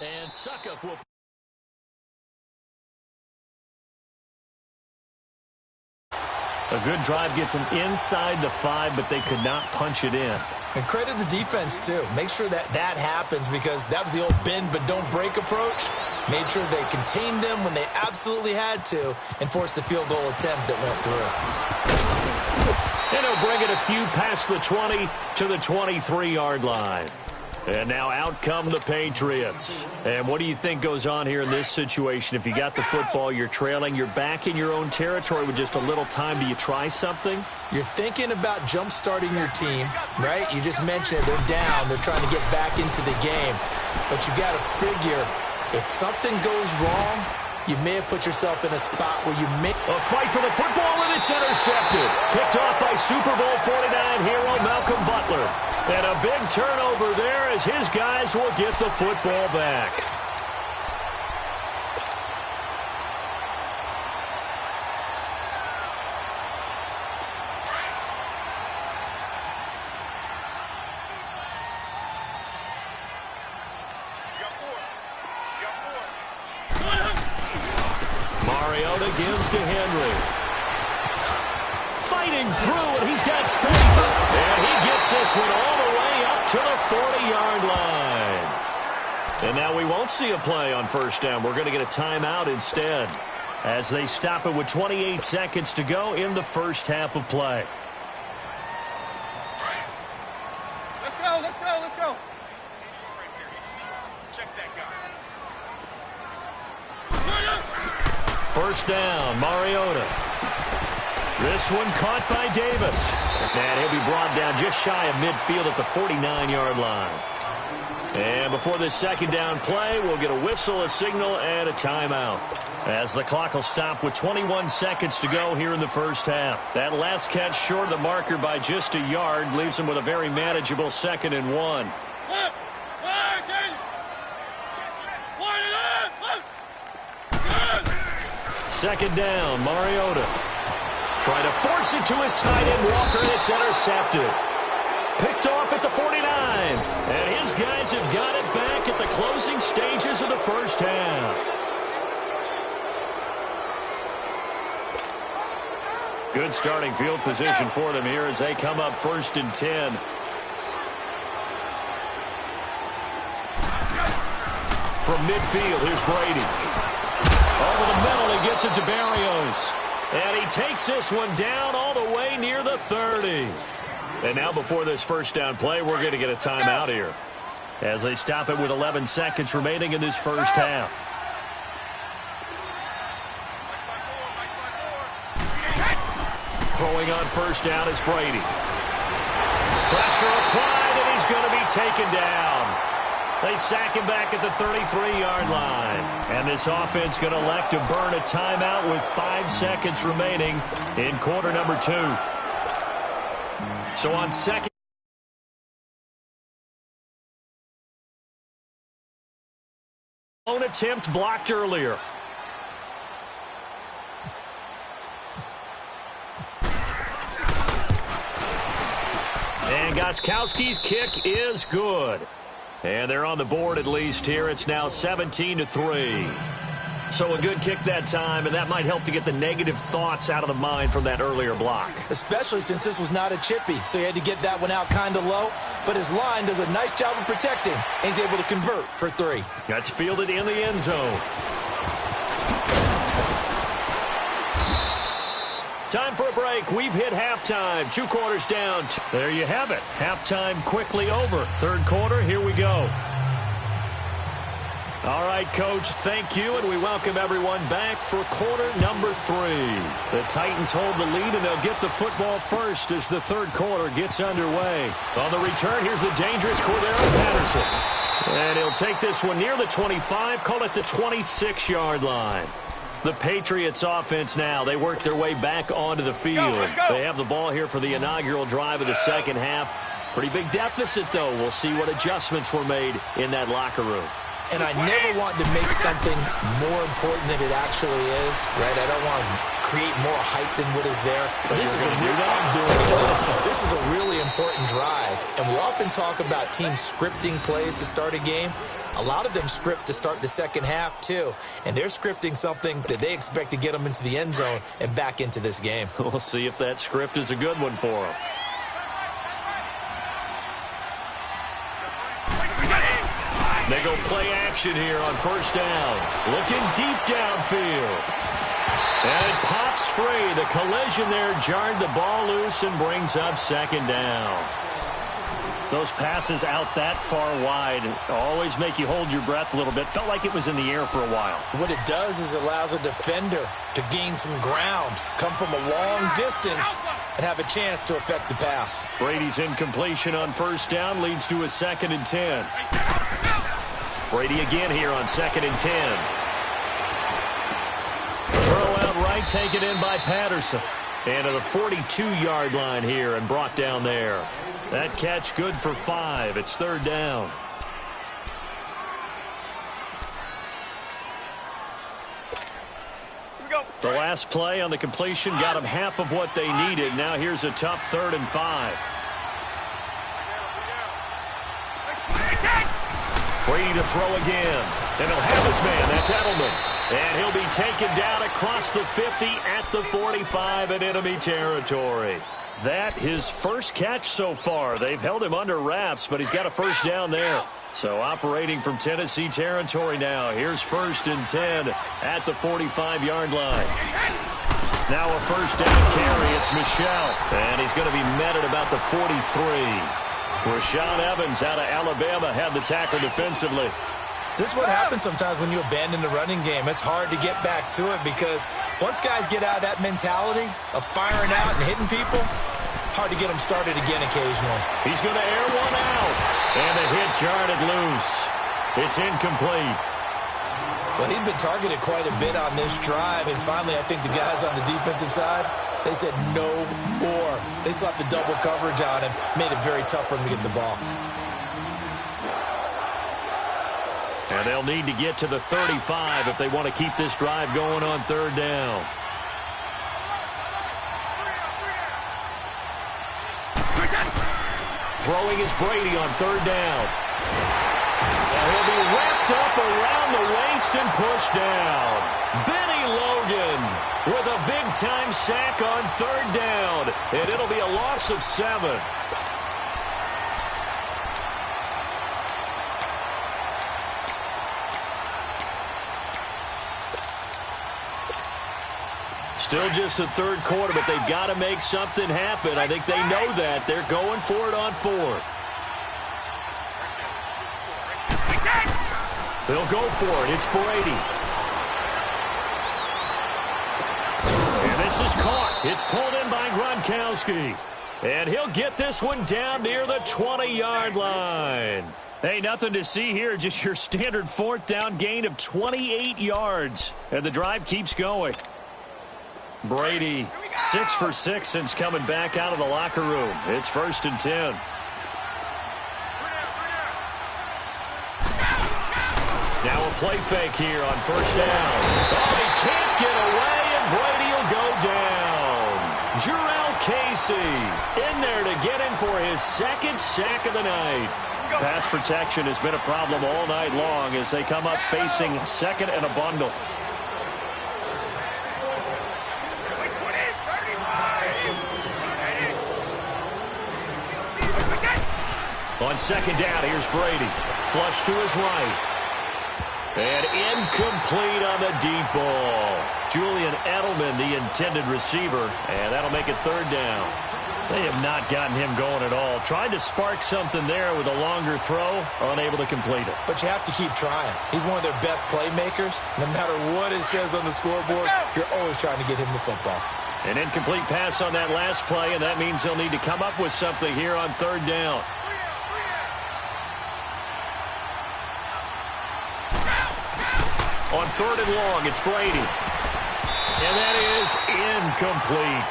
And Suckup will... A good drive gets him inside the 5, but they could not punch it in. And credit the defense, too. Make sure that happens because that was the old bend but don't break approach. Made sure they contained them when they absolutely had to and forced the field goal attempt that went through. And he'll bring it a few past the 20 to the 23-yard line. And now out come the Patriots. And what do you think goes on here in this situation? If you got the football, you're trailing, you're back in your own territory with just a little time. Do you try something? You're thinking about jump-starting your team, right? You just mentioned it. They're down. They're trying to get back into the game. But you got to figure, if something goes wrong, you may have put yourself in a spot where you may... A fight for the football, and it's intercepted. Picked off by Super Bowl 49 hero Malcolm Butler. And a big turnover there as his guys will get the football back. Mariota gives to Henry. Fighting through, and he's got space. And he gets this one all the way up to the 40-yard line. And now we won't see a play on first down. We're going to get a timeout instead as they stop it with 28 seconds to go in the first half of play. Let's go, let's go, let's go. First down, Mariota. This one caught by Davis. And he'll be brought down just shy of midfield at the 49-yard line. And before this second down play, we'll get a whistle, a signal, and a timeout. As the clock will stop with 21 seconds to go here in the first half. That last catch short of the marker by just a yard leaves him with a very manageable 2nd and 1. Second down, Mariota. Trying to force it to his tight end, Walker, and it's intercepted. Picked off at the 49. And his guys have got it back at the closing stages of the first half. Good starting field position for them here as they come up 1st and 10. From midfield, here's Brady. Over the middle, he gets it to Barrios. And he takes this one down all the way near the 30. And now before this first down play, we're going to get a timeout here as they stop it with 11 seconds remaining in this first half. Throwing on first down is Brady. Pressure applied, and he's going to be taken down. They sack him back at the 33-yard line. And this offense going to elect to burn a timeout with 5 seconds remaining in quarter number 2. So on second. Own attempt blocked earlier. And Gostkowski's kick is good. And they're on the board at least here. It's now 17-3. So a good kick that time, and that might help to get the negative thoughts out of the mind from that earlier block. Especially since this was not a chippy, so he had to get that one out kind of low. But his line does a nice job of protecting, and he's able to convert for 3. That's fielded in the end zone. Time for a break. We've hit halftime. 2 quarters down. There you have it. Halftime quickly over. 3rd quarter, here we go. All right, Coach, thank you, and we welcome everyone back for quarter number 3. The Titans hold the lead, and they'll get the football first as the 3rd quarter gets underway. On the return, here's the dangerous Cordero Patterson. And he'll take this one near the 25, call it the 26-yard line. The Patriots offense now, they work their way back onto the field. They have the ball here for the inaugural drive of the second half. Pretty big deficit, though. We'll see what adjustments were made in that locker room. And I never want to make something more important than it actually is, right? I don't want to create more hype than what is there. But this is a really important drive. And we often talk about teams scripting plays to start a game. A lot of them script to start the second half, too. And they're scripting something that they expect to get them into the end zone and back into this game. We'll see if that script is a good one for them. They go play action here on first down. Looking deep downfield. And it pops free. The collision there jarred the ball loose and brings up second down. Those passes out that far wide always make you hold your breath a little bit. Felt like it was in the air for a while. What it does is allows a defender to gain some ground, come from a long distance, and have a chance to affect the pass. Brady's incompletion on first down leads to a 2nd and 10. Brady again here on 2nd and 10. Throw out right, taken in by Patterson. And to the 42-yard line here and brought down there. That catch good for 5. It's 3rd down. The last play on the completion got them half of what they needed. Now here's a tough 3rd and 5. Brady to throw again. And he'll have his man. That's Edelman. And he'll be taken down across the 50 at the 45 in enemy territory. That his first catch so far. They've held him under wraps, but he's got a first down there. So operating from Tennessee territory now. Here's 1st and 10 at the 45-yard line. Now a first down carry. It's Michel. And he's going to be met at about the 43. Rashaan Evans out of Alabama had the tackle defensively. This is what happens sometimes when you abandon the running game. It's hard to get back to it because once guys get out of that mentality of firing out and hitting people, hard to get them started again occasionally. He's going to air one out. And the hit jarred it loose. It's incomplete. Well, he'd been targeted quite a bit on this drive, and finally I think the guys on the defensive side, they said no more. They slapped the double coverage on him, made it very tough for him to get the ball. And they'll need to get to the 35 if they want to keep this drive going on 3rd down. Throwing is Brady on 3rd down. And he'll be wrapped up around the waist and pushed down. Benny Logan with a big-time sack on 3rd down. And it'll be a loss of 7. Still just the 3rd quarter, but they've got to make something happen. I think they know that. They're going for it on 4th. They'll go for it. It's Brady. And this is caught. It's pulled in by Gronkowski. And he'll get this one down near the 20-yard line. Hey, nothing to see here. Just your standard 4th down gain of 28 yards. And the drive keeps going. Brady, 6 for 6 since coming back out of the locker room. It's 1st and 10. Now a play fake here on 1st down. Oh, he can't get away, and Brady will go down. Jurrell Casey in there to get him for his 2nd sack of the night. Pass protection has been a problem all night long as they come up facing 2nd and a bundle. On 2nd down, here's Brady. Flush to his right. And incomplete on the deep ball. Julian Edelman, the intended receiver. And that'll make it 3rd down. They have not gotten him going at all. Tried to spark something there with a longer throw. Unable to complete it. But you have to keep trying. He's one of their best playmakers. No matter what it says on the scoreboard, you're always trying to get him the football. An incomplete pass on that last play, and that means they'll need to come up with something here on 3rd down. On 3rd and long, it's Brady. And that is incomplete.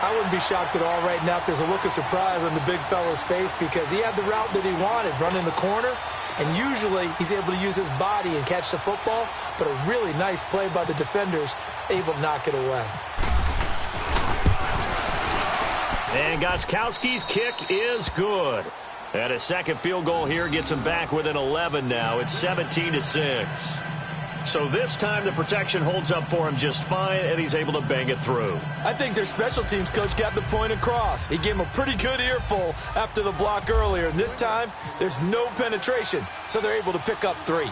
I wouldn't be shocked at all right now if there's a look of surprise on the big fella's face because he had the route that he wanted, running the corner, and usually he's able to use his body and catch the football, but a really nice play by the defenders, able to knock it away. And Gostkowski's kick is good. And a 2nd field goal here gets him back within 11 now. It's 17-6. So this time the protection holds up for him just fine, and he's able to bang it through. I think their special teams coach got the point across. He gave him a pretty good earful after the block earlier, and this time there's no penetration, so they're able to pick up 3.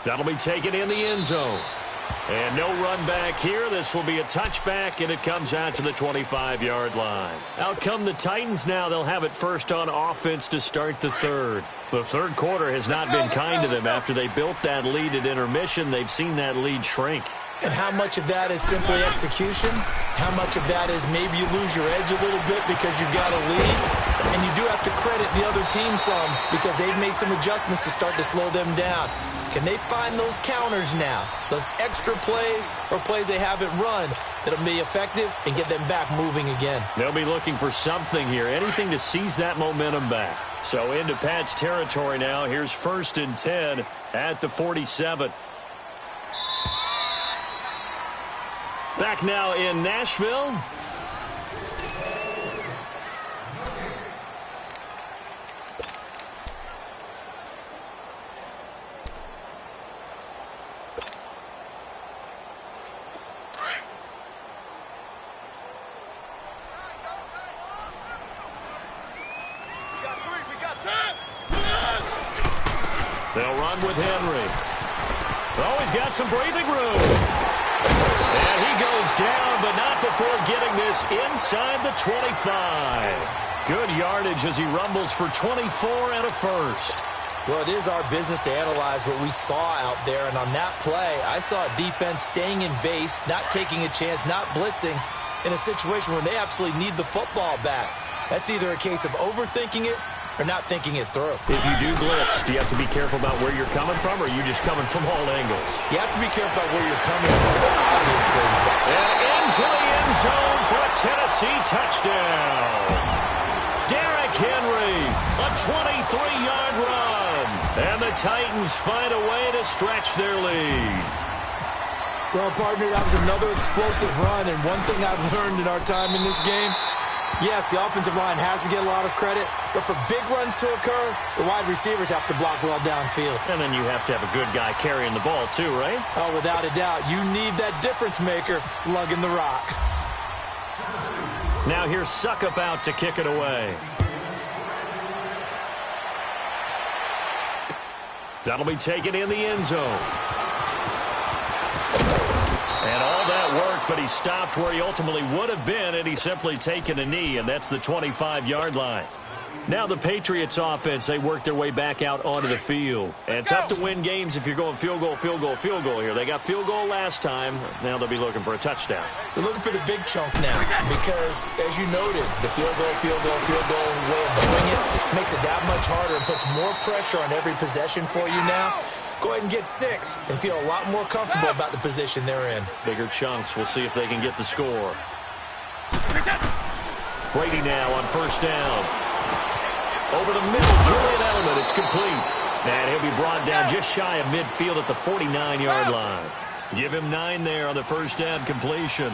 That'll be taken in the end zone. And no run back here. This will be a touchback, and it comes out to the 25-yard line. Out come the Titans now. They'll have it first on offense to start the third. The third quarter has not been kind to them. After they built that lead at intermission, they've seen that lead shrink. And how much of that is simply execution? How much of that is maybe you lose your edge a little bit because you've got a lead? And you do have to credit the other team some because they've made some adjustments to start to slow them down. Can they find those counters now, those extra plays or plays they haven't run that'll be effective and get them back moving again? They'll be looking for something here, anything to seize that momentum back. So into Pat's territory now. Here's 1st and 10 at the 47. Back now in Nashville. They'll run with Henry. Oh, he's got some breathing room. And he goes down, but not before getting this inside the 25. Good yardage as he rumbles for 24 and a first. Well, it is our business to analyze what we saw out there. And on that play, I saw a defense staying in base, not taking a chance, not blitzing in a situation where they absolutely need the football back. That's either a case of overthinking it or not thinking it through. If you do blitz, do you have to be careful about where you're coming from, or are you just coming from all angles? You have to be careful about where you're coming from, obviously. And into the end zone for a Tennessee touchdown. Derrick Henry, a 23-yard run. And the Titans find a way to stretch their lead. Well, partner, that was another explosive run, and one thing I've learned in our time in this game, yes, the offensive line has to get a lot of credit, but for big runs to occur, the wide receivers have to block well downfield. And then you have to have a good guy carrying the ball too, right? Oh, without a doubt. You need that difference maker lugging the rock. Now here's Suckup out to kick it away. That'll be taken in the end zone. And all that worked, but he stopped where he ultimately would have been, and he's simply taken a knee, and that's the 25-yard line. Now the Patriots offense, they work their way back out onto the field. And tough to win games if you're going field goal, field goal, field goal here. They got field goal last time. Now they'll be looking for a touchdown. They're looking for the big chunk now because, as you noted, the field goal way of doing it makes it that much harder and puts more pressure on every possession for you now. Go ahead and get 6 and feel a lot more comfortable about the position they're in. Bigger chunks. We'll see if they can get the score. Brady now on first down. Over the middle, Julian Edelman. It's complete. And he'll be brought down just shy of midfield at the 49-yard line. Give him 9 there on the first down completion.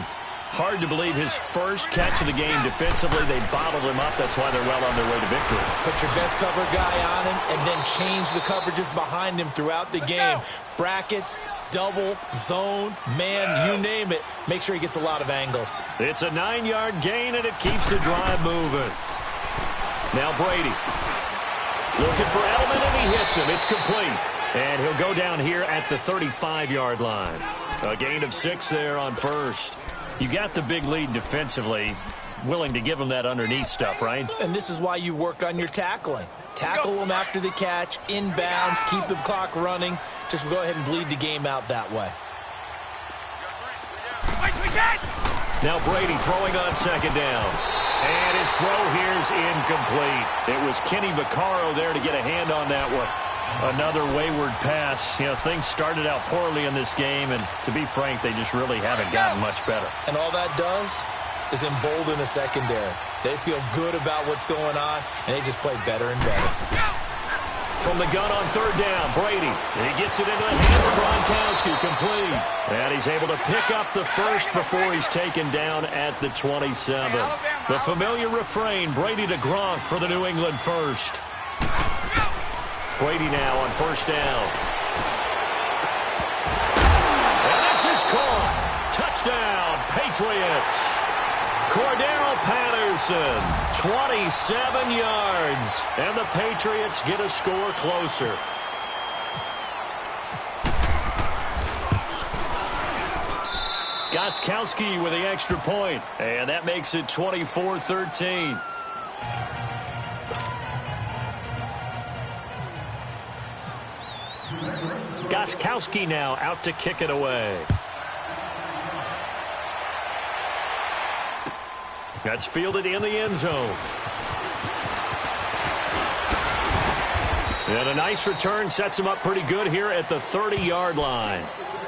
Hard to believe his first catch of the game defensively. They bottled him up. That's why they're well on their way to victory. Put your best cover guy on him and then change the coverages behind him throughout the game. Brackets, double, zone, man, you name it. Make sure he gets a lot of angles. It's a 9-yard gain, and it keeps the drive moving. Now Brady looking for Edelman, and he hits him. It's complete. And he'll go down here at the 35-yard line. A gain of 6 there on first. You got the big lead defensively, willing to give them that underneath stuff, right? And this is why you work on your tackling. Tackle them after the catch, inbounds, keep the clock running. Just go ahead and bleed the game out that way. Now Brady throwing on second down. And his throw here's incomplete. It was Kenny Vaccaro there to get a hand on that one. Another wayward pass. You know, things started out poorly in this game, and to be frank, they just really haven't gotten much better. And all that does is embolden the secondary. They feel good about what's going on, and they just play better and better. From the gun on third down, Brady. He gets it into the hands of Gronkowski, complete. And he's able to pick up the first before he's taken down at the 27. The familiar refrain, Brady to Gronk for the New England first. Brady now on first down. And this is caught. Touchdown, Patriots. Cordero Patterson, 27 yards. And the Patriots get a score closer. Gostkowski with the extra point, and that makes it 24-13. Gostkowski now out to kick it away. That's fielded in the end zone. And a nice return sets him up pretty good here at the 30-yard line.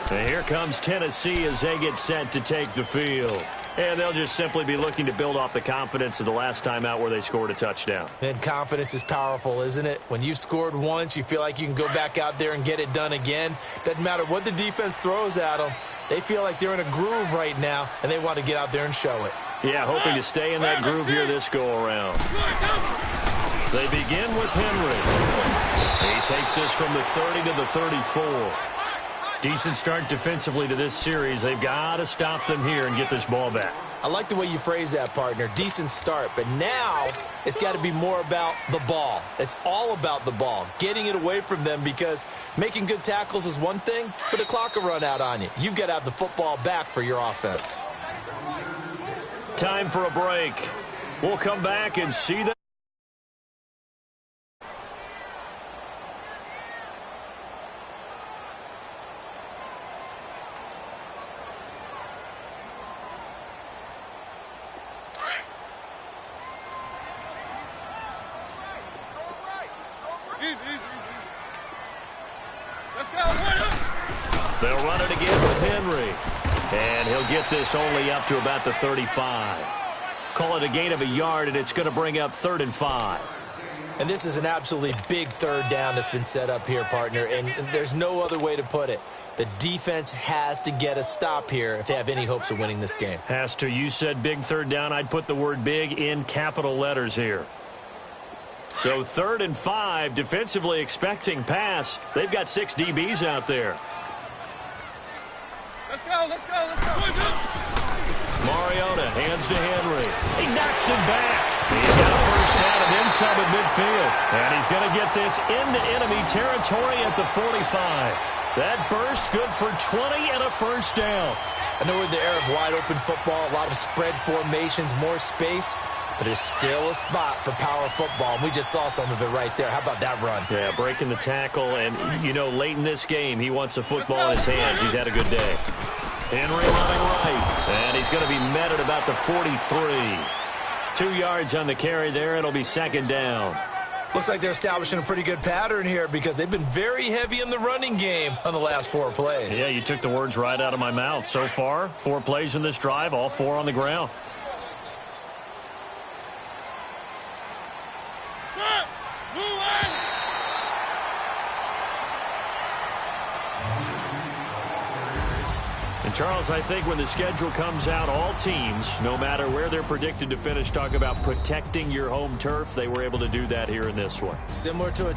And here comes Tennessee as they get set to take the field. And they'll just simply be looking to build off the confidence of the last time out where they scored a touchdown. And confidence is powerful, isn't it? When you've scored once, you feel like you can go back out there and get it done again. Doesn't matter what the defense throws at them. They feel like they're in a groove right now, and they want to get out there and show it. Yeah, hoping to stay in that groove here this go-around. They begin with Henry. He takes this from the 30 to the 34. Decent start defensively to this series. They've got to stop them here and get this ball back. I like the way you phrase that, partner. Decent start. But now it's got to be more about the ball. It's all about the ball, getting it away from them, because making good tackles is one thing, but the clock will run out on you. You've got to have the football back for your offense. Time for a break. We'll come back and see that. They'll run it again with Henry. And he'll get this only up to about the 35. Call it a gain of a yard, and it's going to bring up 3rd and 5. And this is an absolutely big third down that's been set up here, partner, and there's no other way to put it. The defense has to get a stop here if they have any hopes of winning this game. Has to. You said big third down. I'd put the word big in capital letters here. So 3rd and 5, defensively expecting pass. They've got 6 DBs out there. Let's go, let's go, let's go. Mariota hands to Henry. He knocks him back. He's got a first down and then some at midfield. And he's going to get this into enemy territory at the 45. That burst good for 20 and a first down. I know we're in the era of wide open football, a lot of spread formations, more space, but there's still a spot for power football, and we just saw some of it right there. How about that run? Yeah, breaking the tackle, and, you know, late in this game, he wants the football in his hands. He's had a good day. Henry running right, and he's going to be met at about the 43. 2 yards on the carry there. It'll be 2nd down. Looks like they're establishing a pretty good pattern here, because they've been very heavy in the running game on the last 4 plays. Yeah, you took the words right out of my mouth. So far, 4 plays in this drive, all 4 on the ground. And, Charles, I think when the schedule comes out, all teams, no matter where they're predicted to finish, talk about protecting your home turf. They were able to do that here in this one. Similar to it.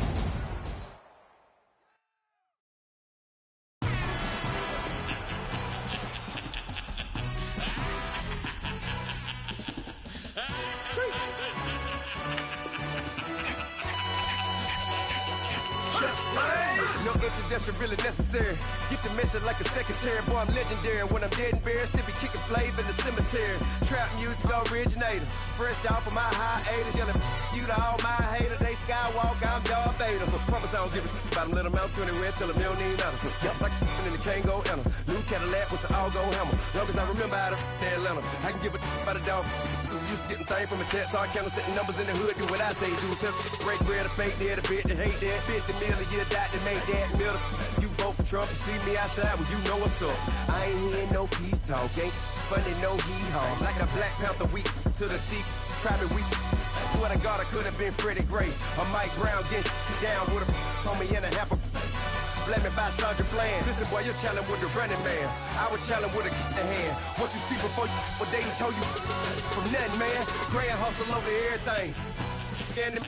No introduction really necessary. Get the message like a secretary. Boy, I'm legendary. When I'm dead and buried, still be kicking flavor in the cemetery. Trap music originator. Fresh off of my hiatus. Yelling you to all my haters. They skywalk, I'm Darth Vader. Promise I don't give a about them. Let them out to anywhere. Tell them they don't need nothing. Yup, like and the can't go enter. New Cadillac with an all-go hammer. Long as I remember how to Atlanta. I can give a about a dog. Used to getting things from a text. So I count setting numbers in the hood. Do what I say do. Tell break bread, a fake there, the bit, the hate that. 50 million, you die to make that middle. You vote for Trump, you see me outside, well, you know what's up. I ain't hearing no peace talk, ain't funny, no hee-haw. Like a Black Panther weak to the teeth, try me weak. Swear to God, I could have been Freddie Gray. Or Mike Brown getting down with a on me and a half a let me buy Sandra Bland. Listen, boy, you're challenging with the running man. I would challenge with a hand. What you see before you, what they told you from nothing, man. Pray and hustle over everything. And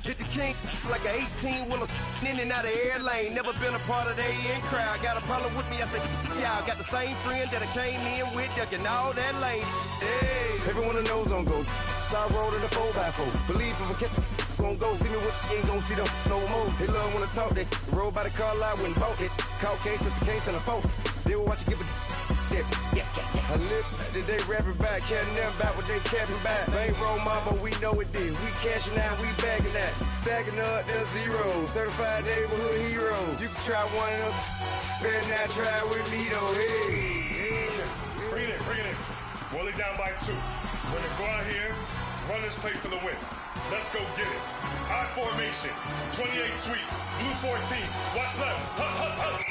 hit the king like an 18-wheeler in and out of air lane. Never been a part of the in crowd. Got a problem with me, I said, y'all got the same friend that I came in with, ducking all that lane. Hey, everyone knows on go. I rolled in a 4x4. Believe if I kept gon' go see me with ain't gon' see them no more. They love when I talk, they roll by the car lot when bought it. Caught case at the case and a phone. They will watch you give a that. I live that they rapping back, caring them about what they capping back. Bankroll mama, we know it did. We cashing out, we bagging that. Stacking up, there's zero. Certified neighborhood hero. You can try one of them, better not try with me though. Hey. Bring it in. Roll it down by 2. We're gonna go out here, run this play for the win. Let's go get it. I formation, 28 sweeps, blue 14. Watch left. Hup, hup, hup.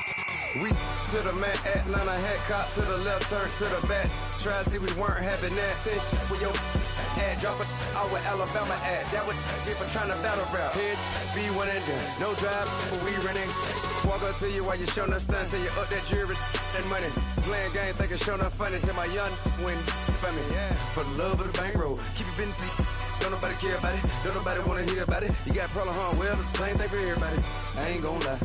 We to the man, Atlanta head cop to the left, turn to the back. Try to see we weren't having that. Sit with your ad, drop it out with Alabama ad. That would get for trying to battle rap. Head, be one and done. No drive, but we running. Walk up to you while you showing us stun till you up that jury and money. Playing game, thinking showing up funny till my young win for me. Yeah. For the love of the bankroll, keep it busy. Don't nobody care about it. Don't nobody wanna hear about it. You got a problem, huh? Well, it's the same thing for everybody. I ain't gon' lie.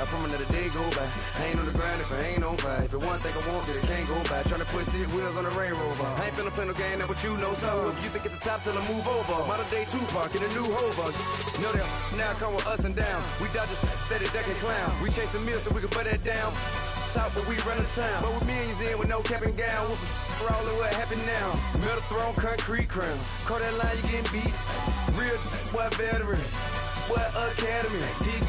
I promise that a day go by. I ain't on the grind if I ain't on fire. If it one thing I want, then it can't go by. Tryna put 6 wheels on the Range Rover. I ain't finna play no game, that what you know. So if you think it's the top, tell them move over. Modern day Tupac in a new Hova. Know that now come with us and down. We dodge a steady ducking clown. We chase a meal so we can put that down. Top, but we run the town. But with millions in with no cap and gown. We're all in what happened now. Metal throne, concrete crown. Call that line, you getting beat. Real, what veteran. What academy. He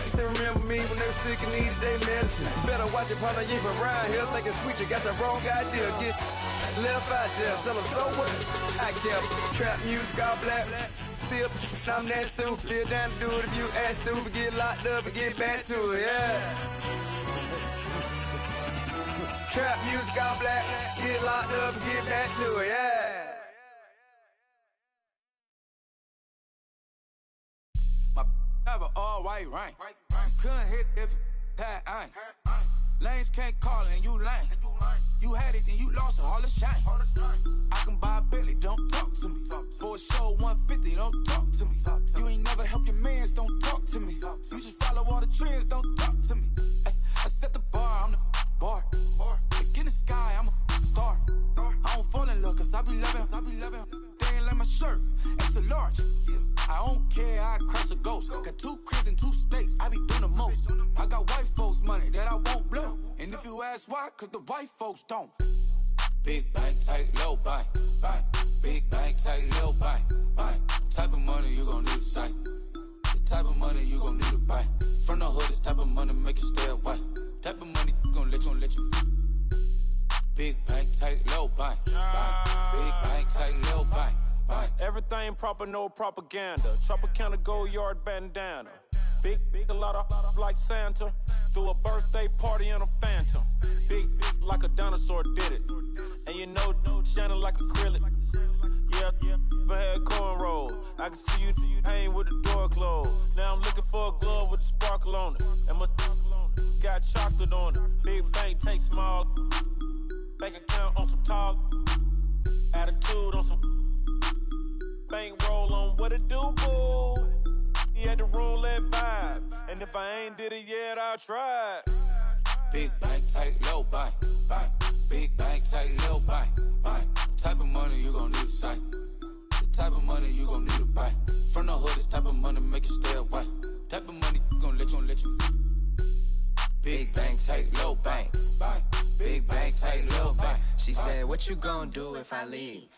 still remember me when they were sick and needed their medicine. Better watch it, partner, you from around here thinking sweet, you got the wrong idea. Get left out there, tell them so what I kept. Trap music, all black. Still, I'm that stupid. Still down to do it if you ask stupid. Get locked up and get back to it, yeah. Trap music, all black. Get locked up and get back to it, yeah. Have an all-white rank. Couldn't hit if it had ain't. Lanes can't call and you lame. You had it and you lost it, all the shame. I can buy a Billy, don't talk to me. For a show 150, don't talk to me. You ain't never help your mans, don't talk to me. You just follow all the trends, don't talk to me. I set the bar, I'm the bar. Look in the sky, I'm a star. I don't fall in love cause I be loving. They ain't like my shirt, extra large. I don't care, I crush a ghost. Got 2 cribs and 2 states, I be doing the most. I got white folks money that I won't blow. And if you ask why, cause the white folks don't. Big bank, tight, low bank, bank. Big bank, tight, low bank, bank. Type of money you gon' need to sight. The type of money you gon' need to buy. From the hood, this type of money make you stay away. Type of money gon' let you. Big bank, tight, low bank, bank. Big bank, tight, low bank. Everything proper, no propaganda. Tropicana gold yard bandana. Big, a lot of like Santa. Threw a birthday party in a phantom. Big like a dinosaur did it. And you know, shining like acrylic. Yeah, but had cornrow. I can see you hang with the door closed. Now I'm looking for a glove with a sparkle on it. And my got chocolate on it. Big bank, take small. Bank account on some tall. Attitude on some. Bank roll on what it do, boo. He had the roulette vibe. And if I ain't did it yet, I'll try. Big bank, tight, low bank, bank. Big bank, tight, low bank, bank. Type of money you gon' need to sight. The type of money you gon' need to buy. From the hood, this type of money make you stay away. Type of money gon' let you. Big bank, tight, low bank, bank. Big bank, tight, low bank. She said, what you gon' do if I leave?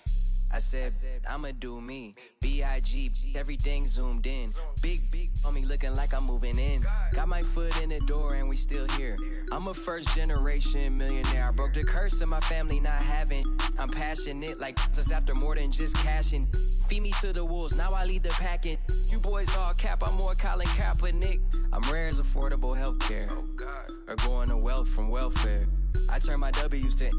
I said, I'ma do me. B.I.G. Everything zoomed in. Big on me looking like I'm moving in. Got my foot in the door and we still here. I'm a first generation millionaire. I broke the curse of my family not having. I'm passionate like just after more than just cashing. Feed me to the wolves, now I lead the packing. You boys all cap, I'm more Colin Kaepernick. I'm rare as affordable healthcare. Or going to wealth from welfare. I turn my W's to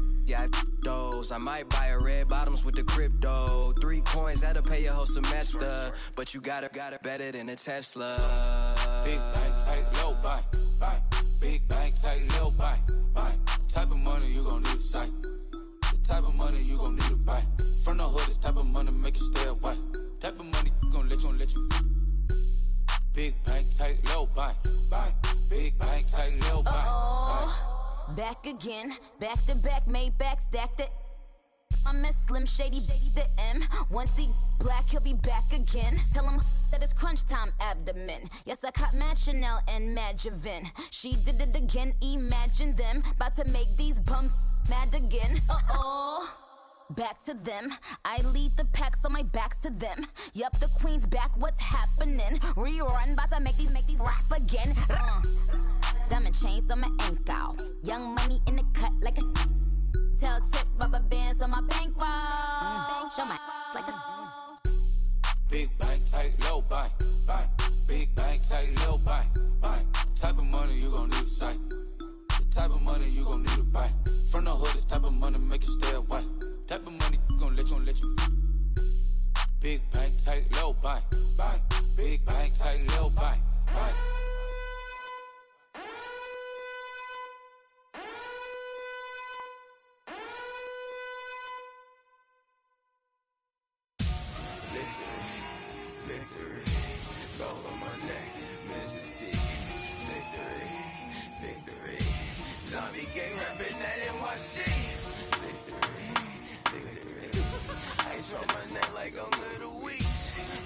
those. I might buy a red bottoms with the crypto. 3 coins, that'll pay your whole semester. But you gotta better than a Tesla. Big bank, tight, low bank, bank. Big bank, tight, low bank, bank. Type of money you gon' need to sight. The type of money you gon' need to buy. From the hood, this type of money make you stay away. Type of money gon' let you. Big bank, tight, low bank, bank. Big bank, tight, low bank, bank. Back again, back to back, made back, stack the. I'm a Slim Shady, the M. Once he black, he'll be back again. Tell him that it's crunch time abdomen. Yes, I caught Mad Chanel and Mad Javin. She did it again, imagine them. About to make these bum mad again. Uh-oh. Back to them. I lead the pack, so my back's to them. Yup, the queen's back, what's happening? Rerun, about to make these rap again. Diamond chains on my ankle. Young money in the cut like a tail tip, rubber bands on my bankroll. Show my like a big bank, tight, low bank, bank. Big bank, tight, low bank, bank. Type of money you gon' need to sight. The type of money you gon' need to buy. From the hood, this type of money make you stay away. Type of money gon' let you. Big bank, tight, low bank, bank. Big bank, tight, low bank, bank. Victory, gold on my neck, Mr. T. Victory, zombie gang rapping at NYC. Victory, ice on my neck like I'm Little Weak.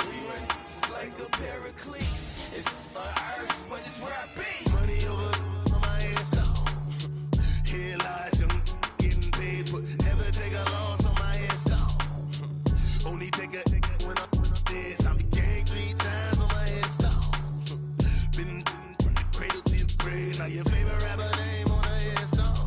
We run like a pair of cleats. It's on earth, but it's where I be. Money over on my head, stone. Here lies young, getting paid, but never take a loss on my head, stone. Only take a when I'm dead. Zombie gang 3 times on my headstone. Been from the cradle to the grave. Now your favorite rapper name on a headstone.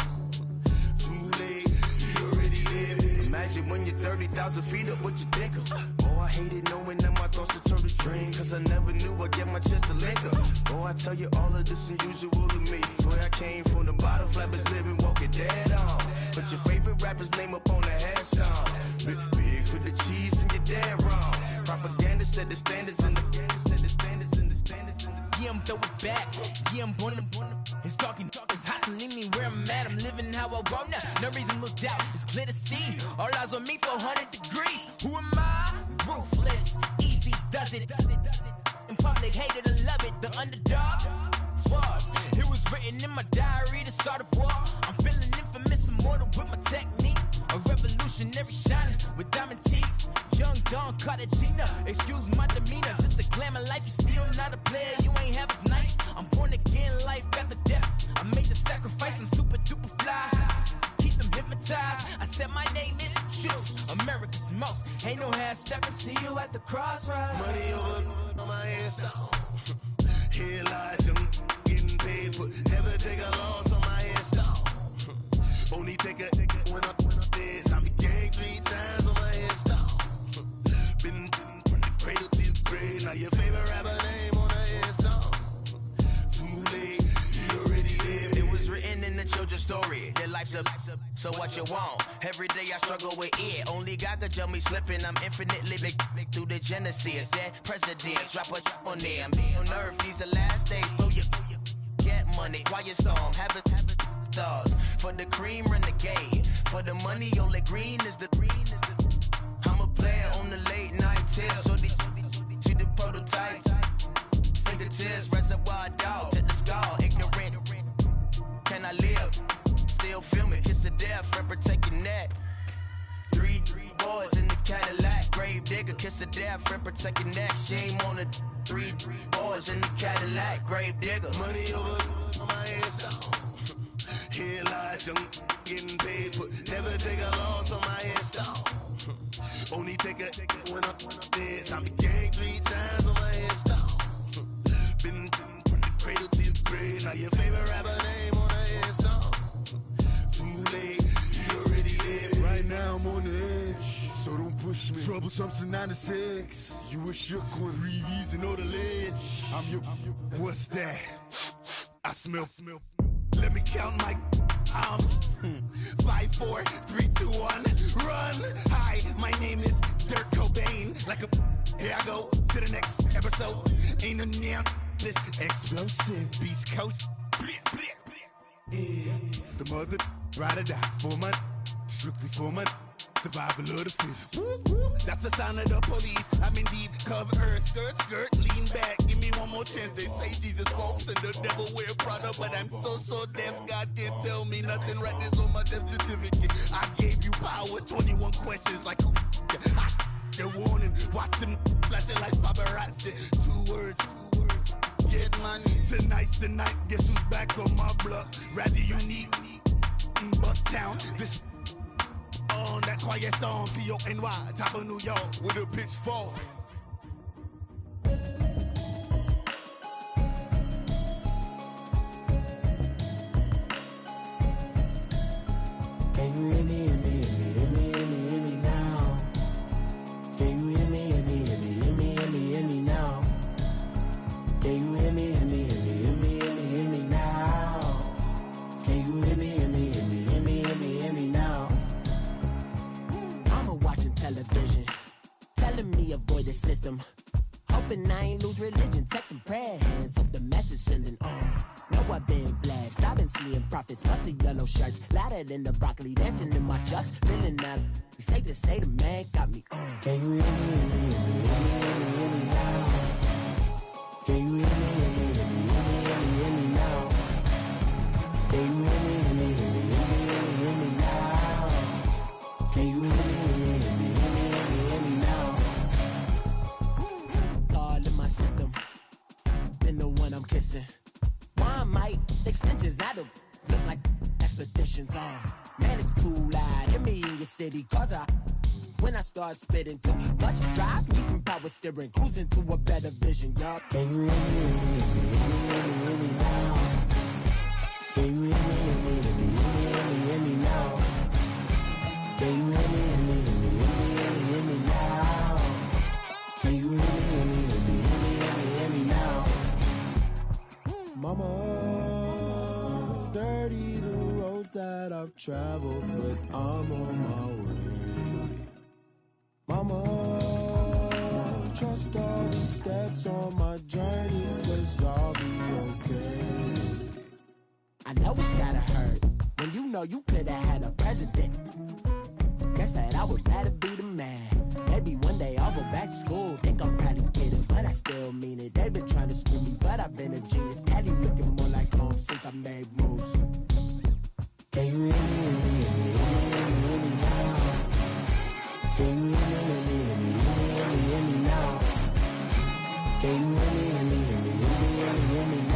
Too late, you already live. Imagine when you're 30,000 feet up, what you think of? Oh, I hated knowing that my thoughts would turn to dream. Cause I never knew I'd get my chance to link up. Oh, I tell you all of this unusual to me. Swear I came from the bottom, flappers living, walking dead on. But your favorite rapper's name up on the headstone. Big for the cheese and you're dead wrong. Propaganda said the standards in the yeah, I'm throw it back. Yeah, I'm on the it's talking, it's hustling me where I'm at. I'm living how I want now. No reason to doubt, it's clear to see. All eyes on me, 400 degrees. Who am I? Ruthless, easy, does it. In public, hate it or love it. The underdog, swabs. It was written in my diary to start a war. I'm feeling infamous, immortal with my technique. A revolutionary shining with diamond teeth. Young Don Cartagena, excuse my demeanor. Just the glamour life, you still not a player, you ain't half as nice. I'm born again, life after death. I made the sacrifice, I'm super duper fly. Keep them hypnotized. I said my name is Juice, America's most. Ain't no half stepping, see you at the crossroads. Money over on my headstone. Here lies young, getting paid, but never take a loss on my headstone. Only take a when I'm dead. Zombie gang 3 times on my headstone. Been from the cradle to the grave. Now your favorite rapper name on a headstone. Too late, you already lived. It was written in the children's story. Their life's a so what you want. Every day I struggle with it. Only God could jump me slipping. I'm infinitely big through the genesis. That presidents drop a on there. I'm on earth. These the last days. Throw you get money. Quiet storm. Have it thoughts. For the cream, renegade. For the money, only green is the I'm a player on the late night tips. So these see the prototype. Fingertips, reservoir dog to the skull. Ignorant. Can I live? Still feel me. Kiss the death, forever take your neck. 3 boys in the Cadillac. Grave digger, kiss the death, forever take your neck. Shame on the 3 boys in the Cadillac. Grave digger. Money over on my headstone. Here lies young, getting paid, but never take a loss on my headstone. Only take a when I'm dead. Zombie gang 3 times on my headstone. Been from the cradle to the grave. Now your favorite rapper name on a headstone. Too late, you already lived. Right now I'm on the edge, so don't push me. Troublesome since 96. You a shook one, breathe easy, know the ledge. I'm your, what's that? I smell. Let me count my 5, 4, 3, 2, 1, run. Hi, my name is Dirk Cobain. Like a here I go to the next episode. Ain't no damn this explosive Beast Coast. Yeah. The mother ride or die for my strictly for my survival of the fittest. That's the sound of the police. I'm indeed cover earth, skirt, lean back. Give me one more chance. They say Jesus walks and the devil wear Prada, but I'm so deaf. God can't tell me nothing. Right this on my death certificate. I gave you power. 21 questions like who? They're warning. Watch them flashing like paparazzi. 2 words. Get money. Tonight's the night. Guess who's back on my block? Rather unique. in Bucktown. This on that quiet storm, T-O-N-Y, top of New York with a pitchfork. Can you hear me, hear me, hear me, hear me, hear me, hear me now? Can you hear me, hear me, hear me, hear me, hear me, hear me now? Can you hear me, hear me, hear me, hear me, hear me, hear me now? Can you hear me, hear me, hear me, hear me, hear me, hear me now? Mama watching television, telling me avoid the system. Hoping I ain't lose religion, texting prayer hands, hope the message sending on. Know I've been blessed, I've been seeing prophets, mustard yellow shirts, louder than the broccoli, dancing in my chucks, feeling out. It's safe to say the man got me on. Can you hear me, hear me, hear me, hear me, hear me, hear me now? Can you hear me, hear me, hear me, hear me, hear me, hear me now? Can you hear me, hear me, hear me, hear me, hear me, hear me now? Can you hear me, hear me, hear me, hear me, hear me, hear me now? All in my system, been the one I'm kissing. One might extensions that'll look like expeditions on. Man, it's too loud. Hear me in your city, cause when I start spitting too much drive, need some power steering, cruising to a better vision, y'all. Can you hear me, hear me, hear me, hear me, hear me, hear me now? Can you hear me, hear me, hear me, hear me, hear me, hear me now? Can you hear me, hear me, hear me, hear me, hear me, hear me now? Can you hear me, hear me, hear me, hear me, hear me, hear me now? Mama, dirty the roads that I've traveled, but I'm on my way. Mama, trust all the steps on my journey, 'cause I'll be okay. I know it's gotta hurt when you know you could've had a president. Guess that I would rather be the man. Maybe one day I'll go back to school. Think I'm probably kidding, but I still mean it. They've been trying to school me, but I've been a genius. Daddy looking more like home since I made moves. Can you hear me, hear me, hear me, hear me, hear me, hear me now? Can you hear me, hear me, hear me, hear me, hear me, hear me now? Can you hear me, hear me, hear me, hear me, hear me, hear me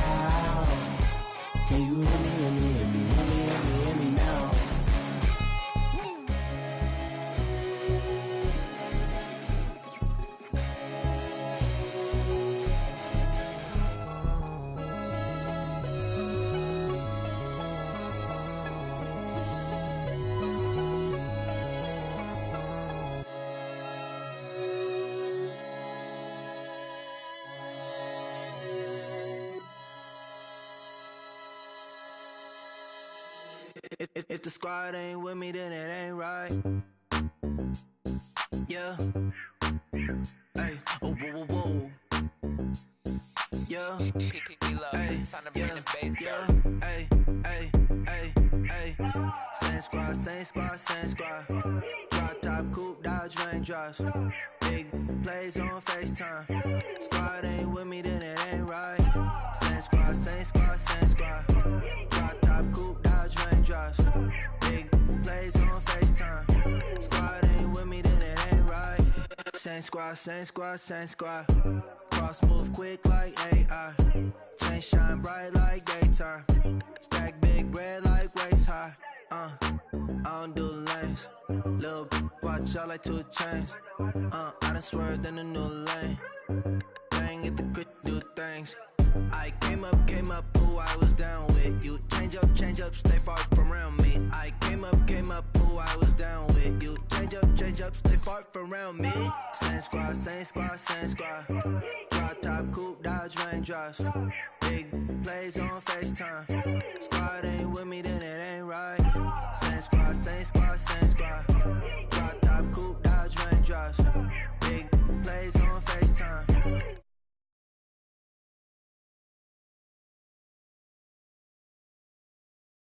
now? Can you hear me, hear me, hear me, hear me, hear me, hear me now? If the squad ain't with me, then it ain't right. Yeah. Hey. Oh, whoa, whoa, whoa. Yeah. Hey. Yeah. Hey. Hey. Hey. Hey. Same squad, same squad, same squad. Drop top, coupe, Dodge raindrops. Big plays on FaceTime. Squad ain't with me, then it ain't right. Same squad, same squad, same squad. Drop top, coupe, Dodge raindrops. Big plays on FaceTime. Squad ain't with me, then it ain't right. Same squad, same squad, same squad. Cross move quick like AI. Chain shine bright like daytime. Stack big bread like waist high. I don't do lanes. Little watch out like 2 chains. I done swerved in a new lane. Bang at the crit, do things. I came up, who I was down with. You change up, stay far from around me. I came up, who I was down with. You change up, stay far from around me. Same squad, same squad, same squad. Drop top, coupe, Dodge raindrops. Big plays on FaceTime. Squad ain't with me, then it ain't right. Same